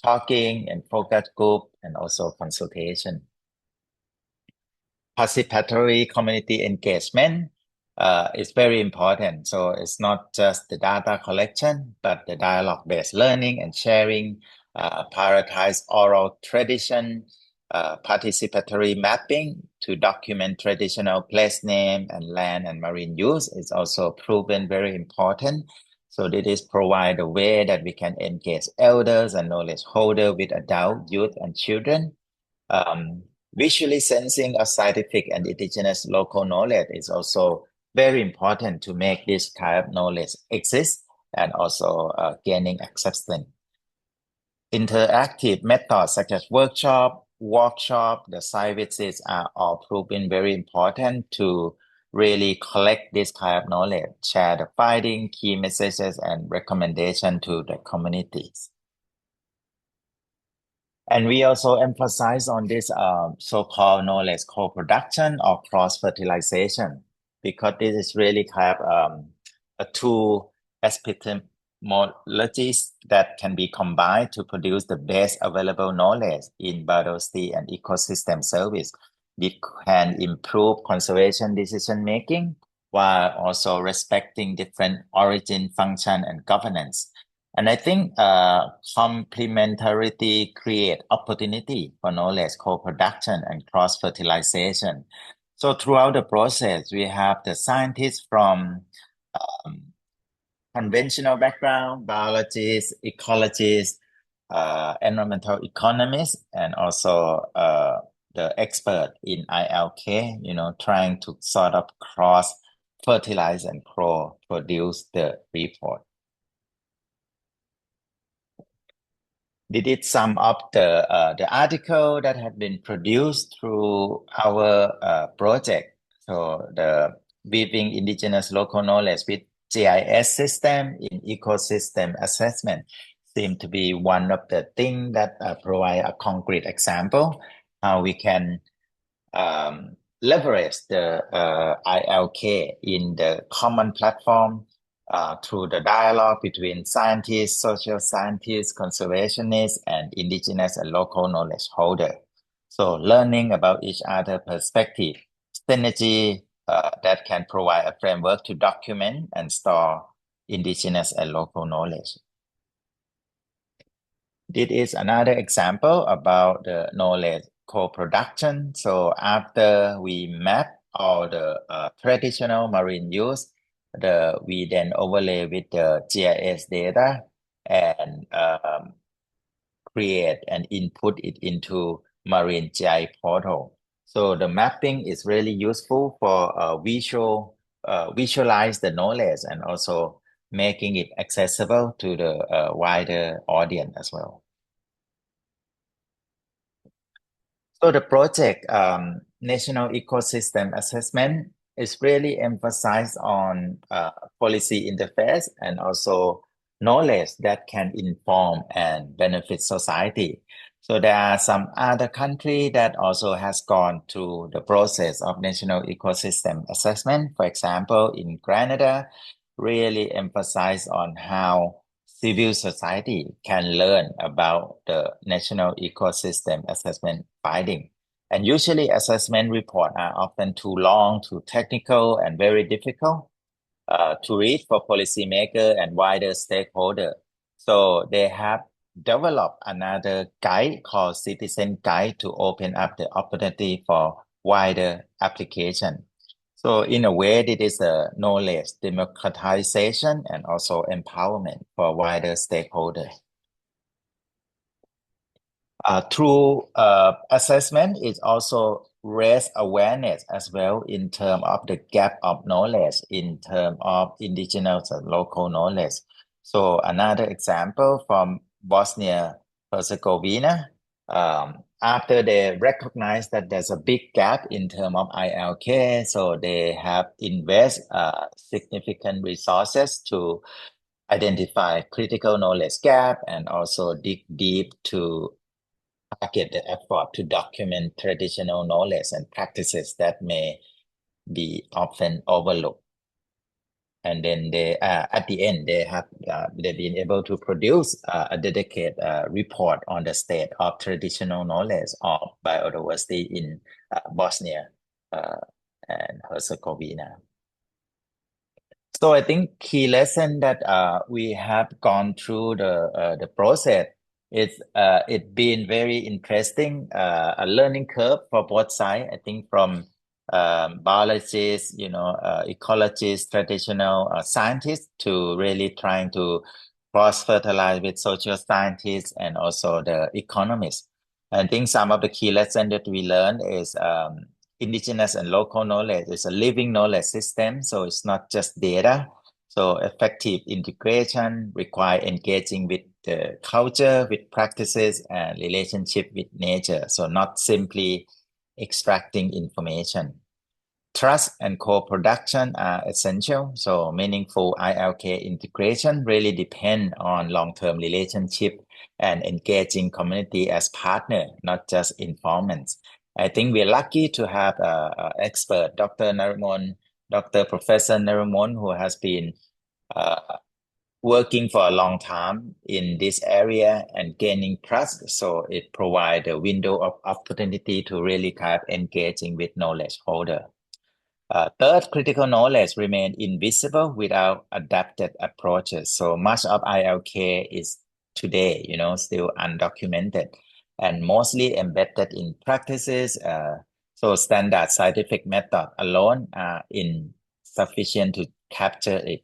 talking and focus group and also consultation. Participatory community engagement is very important. So it's not just the data collection, but the dialogue-based learning and sharing, prioritize oral tradition, participatory mapping to document traditional place name and land and marine use is also proven very important. So this provide a way that we can engage elders and knowledge holder with adult, youth, and children. Visually sensing of scientific and indigenous local knowledge is also very important to make this kind of knowledge exist and also gaining acceptance. Interactive methods such as workshop, the site visits are all proven very important to really collect this kind of knowledge, share the finding, key messages, and recommendation to the communities. And we also emphasize on this so-called knowledge co-production or cross-fertilization, because this is really kind of a two epistemologies that can be combined to produce the best available knowledge in biodiversity and ecosystem service. It can improve conservation decision-making while also respecting different origin, function, and governance. And I think complementarity create opportunity for knowledge co-production and cross-fertilization. So throughout the process, we have the scientists from conventional background, biologists, ecologists, environmental economists, and also the expert in ILK, trying to sort of cross-fertilize and produce the report. Did it sum up the article that had been produced through our project? So the weaving indigenous local knowledge with GIS system in ecosystem assessment seemed to be one of the things that provide a concrete example how we can leverage the ILK in the common platform through the dialogue between scientists, social scientists, conservationists, and indigenous and local knowledge holder. So learning about each other perspective, synergy that can provide a framework to document and store indigenous and local knowledge. This is another example about the knowledge co-production. So after we map all the traditional marine use, we then overlay with the GIS data and create and input it into Marine GI portal. So the mapping is really useful for visualize the knowledge and also making it accessible to the wider audience as well. So the project National Ecosystem Assessment is really emphasized on policy interface and also knowledge that can inform and benefit society. So there are some other countries that also has gone through the process of National Ecosystem Assessment. For example, in Canada, really emphasize on how civil society can learn about the National Ecosystem Assessment finding. And usually assessment reports are often too long, too technical, and very difficult to read for policymakers and wider stakeholders. So they have developed another guide called Citizen Guide to open up the opportunity for wider application. So in a way, it is a knowledge democratization and also empowerment for wider stakeholders. Through assessment, it also raise awareness as well in terms of the gap of knowledge in terms of indigenous and local knowledge. So another example from Bosnia-Herzegovina, after they recognize that there's a big gap in terms of ILK, so they have invest significant resources to identify critical knowledge gap and also dig deep to target the effort to document traditional knowledge and practices that may be often overlooked. And then they, at the end, they've been able to produce a dedicated report on the state of traditional knowledge of biodiversity in Bosnia and Herzegovina. So I think key lesson that we have gone through the process. It's been very interesting, a learning curve for both sides. I think from biologists, ecologists, traditional scientists to really trying to cross-fertilize with social scientists and also the economists. I think some of the key lessons that we learned is indigenous and local knowledge is a living knowledge system, so it's not just data. So effective integration require engaging with the culture, with practices, and relationship with nature. So not simply extracting information. Trust and co-production are essential. So meaningful ILK integration really depend on long-term relationship and engaging community as partner, not just informants. I think we're lucky to have an expert, Dr. Narimon, Dr. Professor Narimon, who has been working for a long time in this area and gaining trust. So it provides a window of opportunity to really kind of engaging with knowledge holder. Third, critical knowledge remain invisible without adapted approaches. So much of ILK is today, still undocumented and mostly embedded in practices. So standard scientific method alone are insufficient to capture it.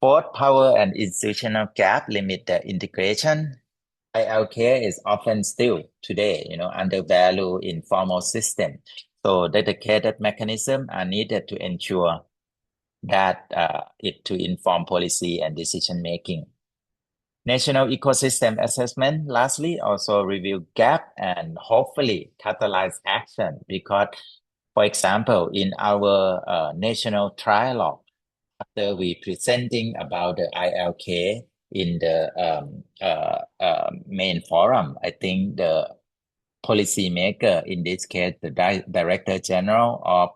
Both power and institutional gap limit the integration. ILK is often still today, undervalued in formal system. So dedicated mechanisms are needed to ensure that it to inform policy and decision making. National ecosystem assessment, lastly, also review gap and hopefully catalyze action because, for example, in our national trialogue, after we presenting about the ILK in the main forum, I think the policymaker, in this case, the Director General of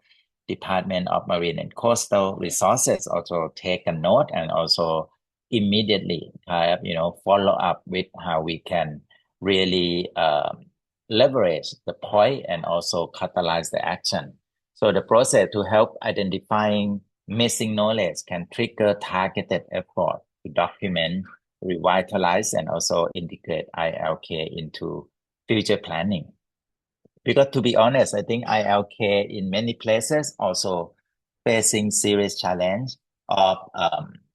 Department of Marine and Coastal Resources, also take a note and also immediately follow up with how we can really leverage the point and also catalyze the action. So the process to help identifying missing knowledge can trigger targeted effort to document, revitalize, and also integrate ILK into future planning. Because to be honest, I think ILK in many places also facing serious challenge of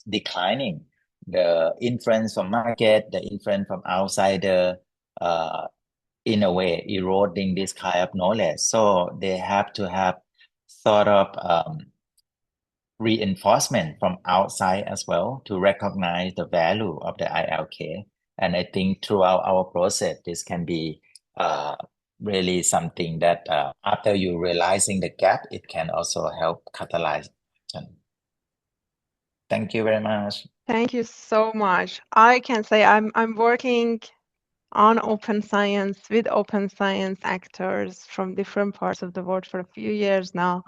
declining the influence from market, the influence from outsider, in a way eroding this kind of knowledge. So they have to have sort of reinforcement from outside as well to recognize the value of the ILK. And I think throughout our process, this can be really something that after you realizing the gap, it can also help catalyze action. Thank you very much. Thank you so much. I can say I'm working on open science with open science actors from different parts of the world for a few years now.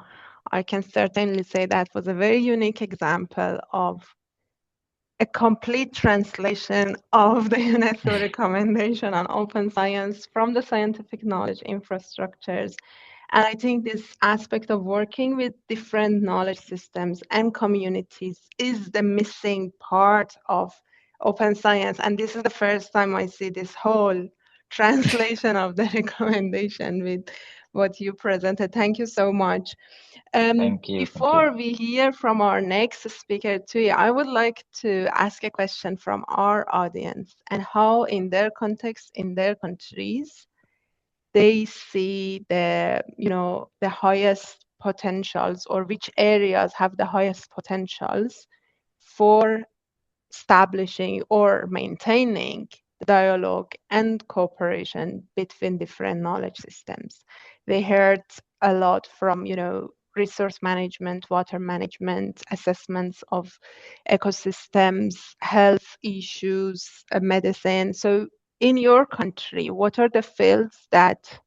I can certainly say that was a very unique example of a complete translation of the UNESCO recommendation on open science from the scientific knowledge infrastructures. And I think this aspect of working with different knowledge systems and communities is the missing part of open science. And this is the first time I see this whole translation of the recommendation with what you presented. Thank you so much. Thank you. Before we hear from our next speaker, Tui, I would like to ask a question from our audience and how in their context, in their countries, they see the highest potentials, or which areas have the highest potentials for establishing or maintaining dialogue and cooperation between different knowledge systems. We heard a lot from, resource management, water management, assessments of ecosystems, health issues, medicine. So in your country, what are the fields that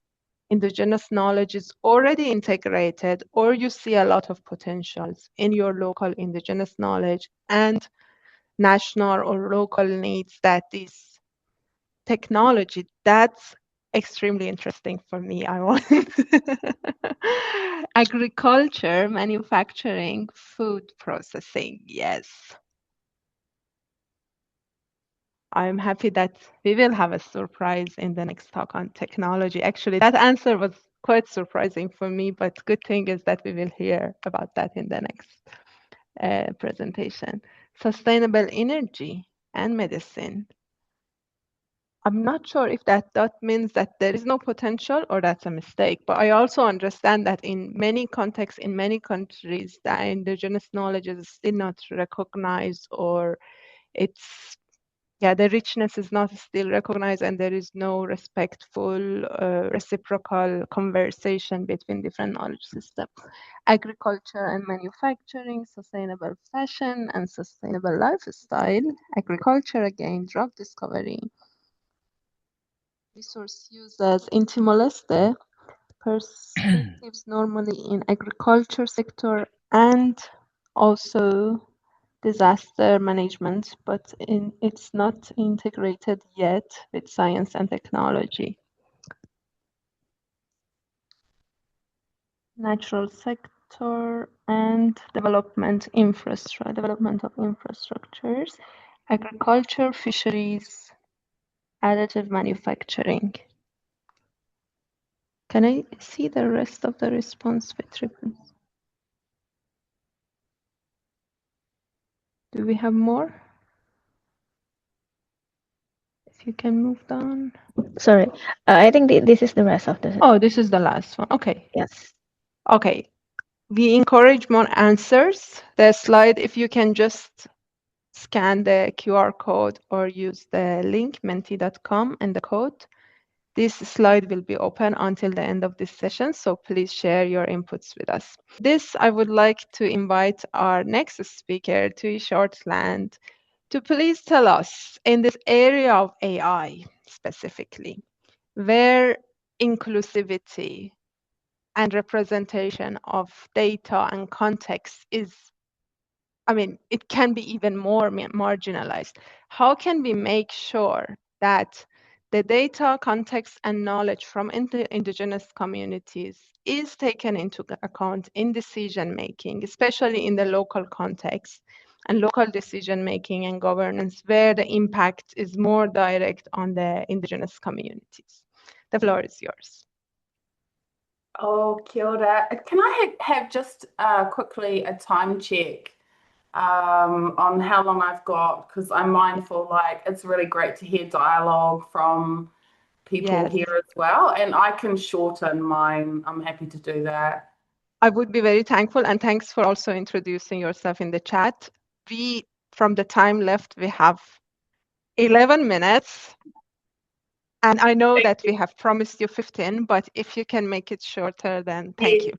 Indigenous knowledge is already integrated, or you see a lot of potentials in your local Indigenous knowledge and national or local needs that this technology, that's extremely interesting for me. I want agriculture, manufacturing, food processing. Yes. I'm happy that we will have a surprise in the next talk on technology. Actually, that answer was quite surprising for me, but good thing is that we will hear about that in the next presentation. Sustainable energy and medicine. I'm not sure if that means that there is no potential or that's a mistake, but I also understand that in many contexts, in many countries, the Indigenous knowledge is still not recognized, or the richness is not still recognized, and there is no respectful, reciprocal conversation between different knowledge systems. Agriculture and manufacturing, sustainable fashion and sustainable lifestyle. Agriculture, again, drug discovery. Resource users in Timor-Leste, perspectives normally in agriculture sector and also disaster management, but it's not integrated yet with science and technology. Natural sector and development of infrastructures, agriculture, fisheries, additive manufacturing. Can I see the rest of the response with ribbons? Do we have more? If you can move down. Sorry, I think this is the rest of the. Oh, this is the last one. Okay. Yes. Okay. We encourage more answers. The slide, if you can just scan the QR code or use the link menti.com and the code. This slide will be open until the end of this session, so please share your inputs with us. This, I would like to invite our next speaker, Tui Shortland, to please tell us, in this area of AI specifically, where inclusivity and representation of data and context is, it can be even more marginalized. How can we make sure that the data, context, and knowledge from Indigenous communities is taken into account in decision-making, especially in the local context and local decision-making and governance, where the impact is more direct on the Indigenous communities? The floor is yours. Oh, kia ora. Can I have just quickly a time check on how long I've got? Because I'm mindful, it's really great to hear dialogue from people here as well, and I can shorten mine. I'm happy to do that. I would be very thankful, and thanks for also introducing yourself in the chat. From the time left, we have 11 minutes. And I know that we have promised you 15, but if you can make it shorter, then thank you.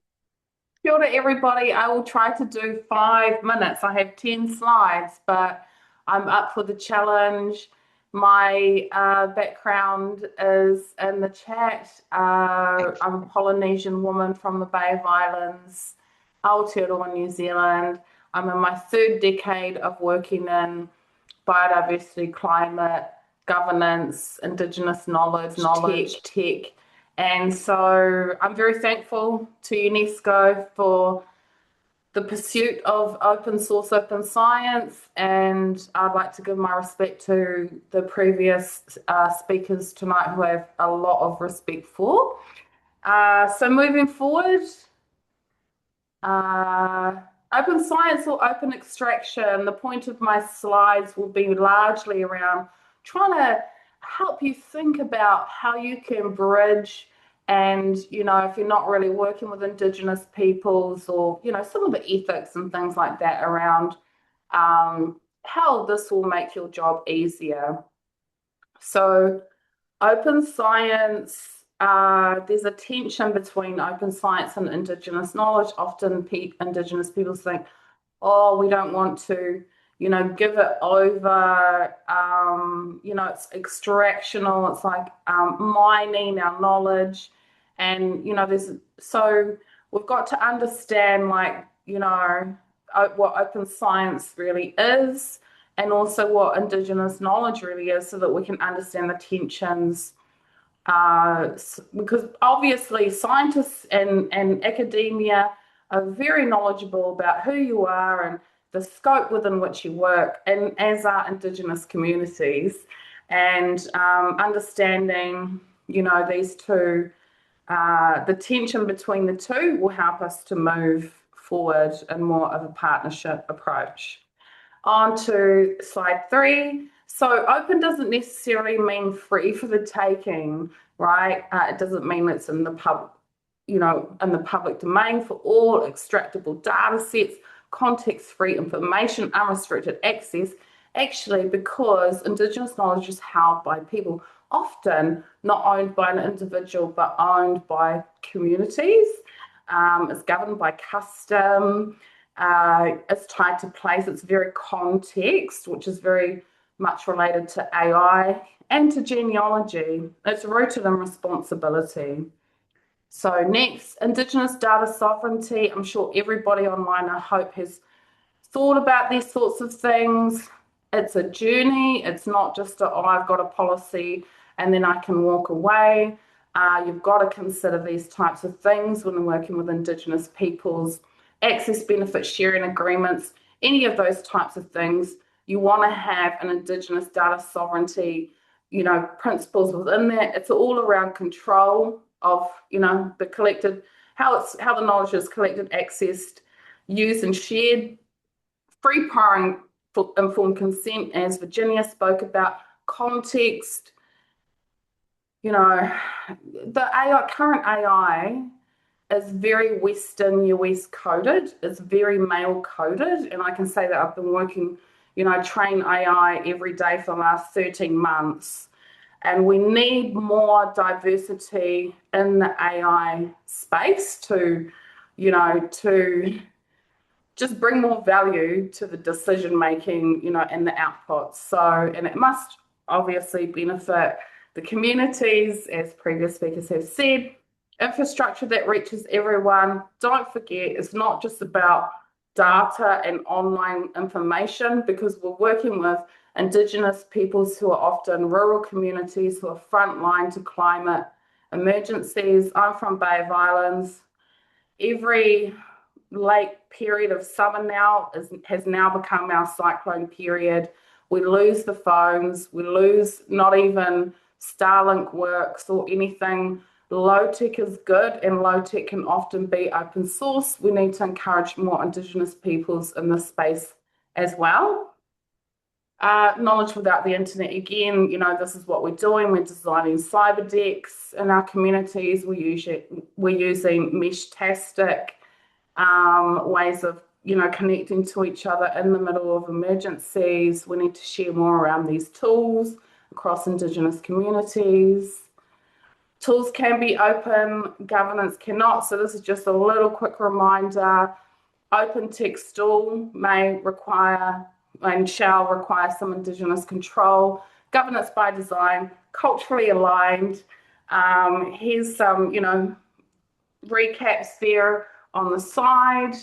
Kia ora, everybody. I will try to do 5 minutes. I have 10 slides, but I'm up for the challenge. My background is in the chat. I'm a Polynesian woman from the Bay of Islands, Aotearoa, New Zealand. I'm in my 3rd decade of working in biodiversity, climate, governance, Indigenous knowledge, tech. And so I'm very thankful to UNESCO for the pursuit of open source, open science. And I'd like to give my respect to the previous speakers tonight who I have a lot of respect for. So moving forward, open science or open extraction, the point of my slides will be largely around trying to help you think about how you can bridge, and, you know, if you're not really working with Indigenous peoples, or, you know, some of the ethics and things like that around how this will make your job easier. So open science, there's a tension between open science and Indigenous knowledge. Often Indigenous people think, oh, we don't want to, you know, give it over, you know, it's extractional, it's like mining our knowledge. And, you know, so we've got to understand, like, you know, what open science really is, and also what Indigenous knowledge really is, so that we can understand the tensions. Because obviously scientists and academia are very knowledgeable about who you are and the scope within which you work, and as are Indigenous communities, and understanding, you know, these two, the tension between the two will help us to move forward in more of a partnership approach. On to slide 3. So open doesn't necessarily mean free for the taking, right? It doesn't mean it's in the public, you know, in the public domain for all extractable data sets, context-free information, unrestricted access, actually, because Indigenous knowledge is held by people, often not owned by an individual, but owned by communities. It's governed by custom. It's tied to place. It's very context, which is very much related to AI and to genealogy. It's rooted in responsibility. So next, Indigenous data sovereignty. I'm sure everybody online, I hope, has thought about these sorts of things. It's a journey. It's not just oh, I've got a policy and then I can walk away. You've got to consider these types of things when working with Indigenous peoples. Access benefit sharing agreements, any of those types of things. You want to have an Indigenous data sovereignty, you know, principles within that. It's all around control of, you know, the collected, how the knowledge is collected, accessed, used and shared. Free prior informed consent, as Virginia spoke about. Context, you know, the current AI is very Western US coded. It's very male coded. And I can say that I've been working, you know, train AI every day for the last 13 months. And we need more diversity in the AI space to, you know, to just bring more value to the decision making, you know, and the outputs. So, and it must obviously benefit the communities, as previous speakers have said. Infrastructure that reaches everyone. Don't forget, it's not just about data and online information, because we're working with Indigenous peoples who are often rural communities who are frontline to climate emergencies. I'm from Bay of Islands. Every late period of summer now has now become our cyclone period. We lose the phones, we lose not even Starlink works or anything. Low tech is good, and low tech can often be open source. We need to encourage more Indigenous peoples in this space as well. Knowledge without the internet, again, you know, this is what we're doing. We're designing cyber decks in our communities. We're using mesh-tastic ways of, you know, connecting to each other in the middle of emergencies. We need to share more around these tools across Indigenous communities. Tools can be open, governance cannot. So this is just a little quick reminder. Open text tool may require and shall require some Indigenous control. Governance by design, culturally aligned. Here's some, you know, recaps there on the side.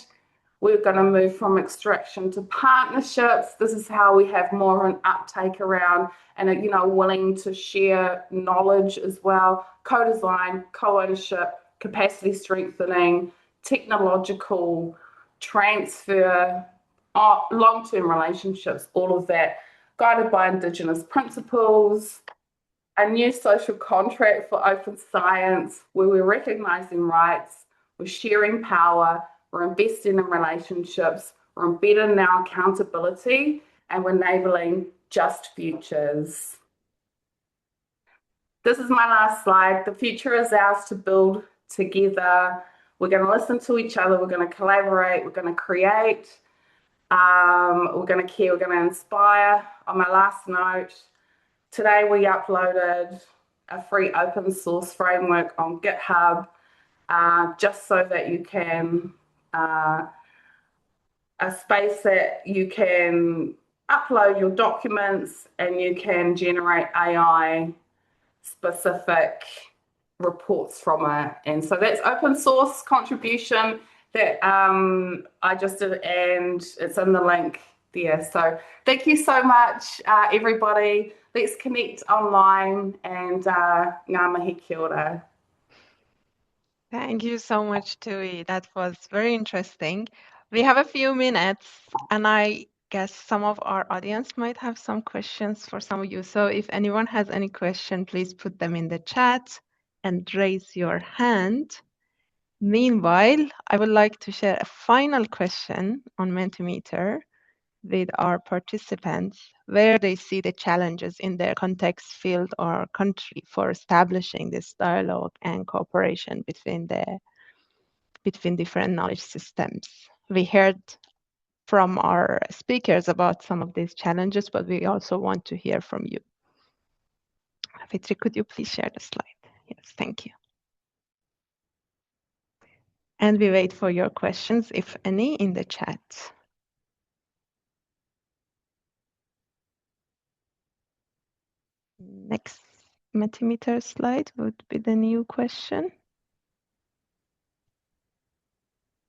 We're going to move from extraction to partnerships. This is how we have more of an uptake around and, you know, willing to share knowledge as well. Co-design, co-ownership, capacity strengthening, technological transfer, long-term relationships, all of that guided by Indigenous principles. a new social contract for open science where we're recognizing rights, we're sharing power, we're investing in relationships, we're embedding our accountability, and we're enabling just futures. This is my last slide. The future is ours to build together. We're going to listen to each other. We're going to collaborate. We're going to create. We're going to care. We're going to inspire. On my last note, today we uploaded a free open source framework on GitHub just so that you can, a space that you can upload your documents and you can generate AI specific reports from it. And so that's open source contribution that I just did, and it's in the link there. So thank you so much, everybody. Let's connect online, and ngā mihi kia ora. Thank you so much, Tui. That was very interesting. We have a few minutes, and I guess some of our audience might have some questions for some of you. So if anyone has any question, please put them in the chat and raise your hand. Meanwhile, I would like to share a final question on Mentimeter with our participants, where they see the challenges in their context, field, or country for establishing this dialogue and cooperation between different knowledge systems. We heard from our speakers about some of these challenges, but we also want to hear from you. Fitri, could you please share the slide? Yes, thank you. And we wait for your questions, if any, in the chat. Next Mentimeter slide would be the new question.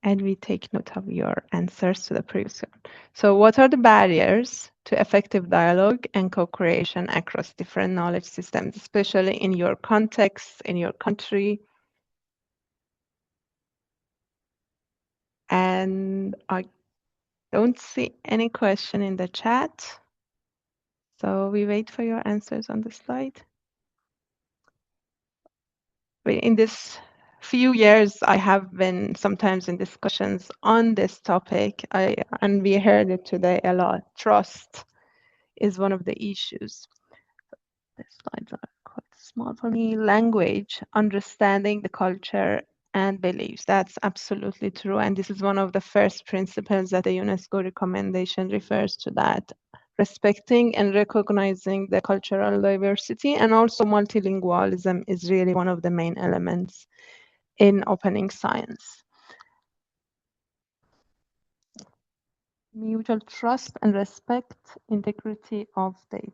And we take note of your answers to the previous one. So what are the barriers to effective dialogue and co-creation across different knowledge systems, especially in your context, in your country? And I don't see any question in the chat. So we wait for your answers on the slide. In this few years, I have been sometimes in discussions on this topic, and we heard it today a lot. Trust is one of the issues. The slides are quite small for me. Language, understanding the culture and beliefs. That's absolutely true. And this is one of the first principles that the UNESCO recommendation refers to, that respecting and recognizing the cultural diversity, and also multilingualism is really one of the main elements in opening science. Mutual trust and respect, integrity of data.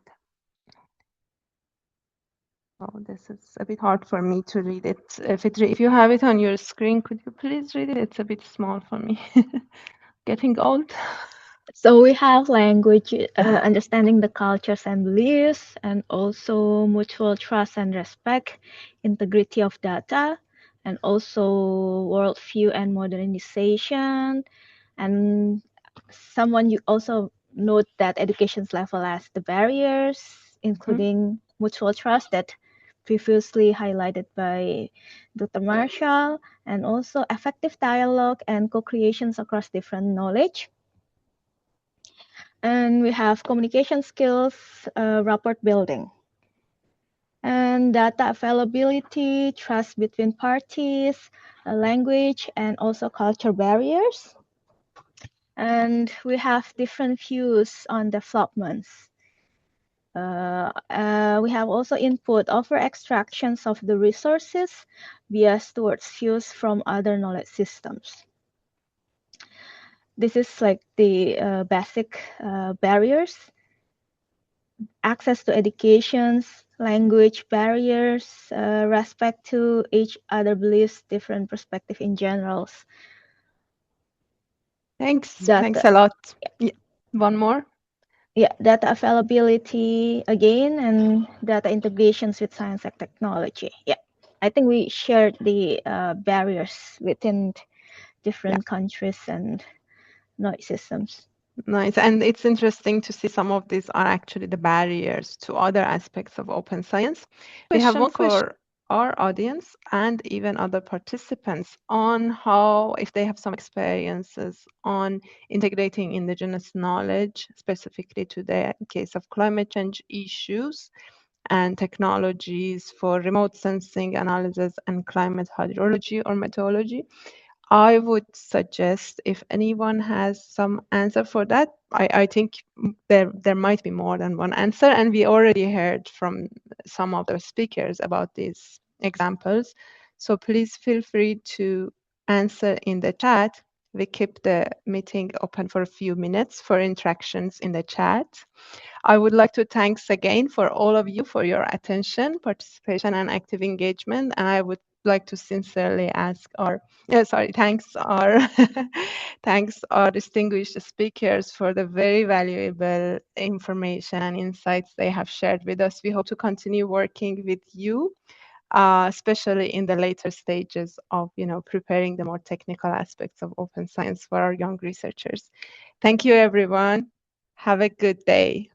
Oh, this is a bit hard for me to read it. Fitri, if you have it on your screen, could you please read it? It's a bit small for me. Getting old. So we have language, understanding the cultures and beliefs, and also mutual trust and respect, integrity of data, and also worldview and modernization. And someone you also note that education's level has the barriers, including mutual trust that previously highlighted by Dr. Marshall, and also effective dialogue and co-creations across different knowledge. And we have communication skills, rapport building, and data availability, trust between parties, language, and also culture barriers. And we have different views on developments. We have also input over extractions of the resources, bias towards views from other knowledge systems. This is like the basic barriers. Access to educations, language barriers, respect to each other beliefs, different perspective in general. Thanks. Thanks a lot. Yeah. One more. Yeah, data availability again, and data integrations with science and technology. Yeah, I think we shared the barriers within different countries and knowledge systems. Nice. And it's interesting to see some of these are actually the barriers to other aspects of open science. We have one for our audience and even other participants on how, if they have some experiences on integrating Indigenous knowledge, specifically to the case of climate change issues and technologies for remote sensing analysis and climate hydrology or meteorology. I would suggest if anyone has some answer for that, I think there might be more than one answer, and we already heard from some of the speakers about these examples. So please feel free to answer in the chat. We keep the meeting open for a few minutes for interactions in the chat. I would like to thanks again for all of you for your attention, participation, and active engagement. And I would like to sincerely ask thanks our distinguished speakers for the very valuable information and insights they have shared with us. We hope to continue working with you, especially in the later stages of preparing the more technical aspects of open science for our young researchers. Thank you, everyone. Have a good day.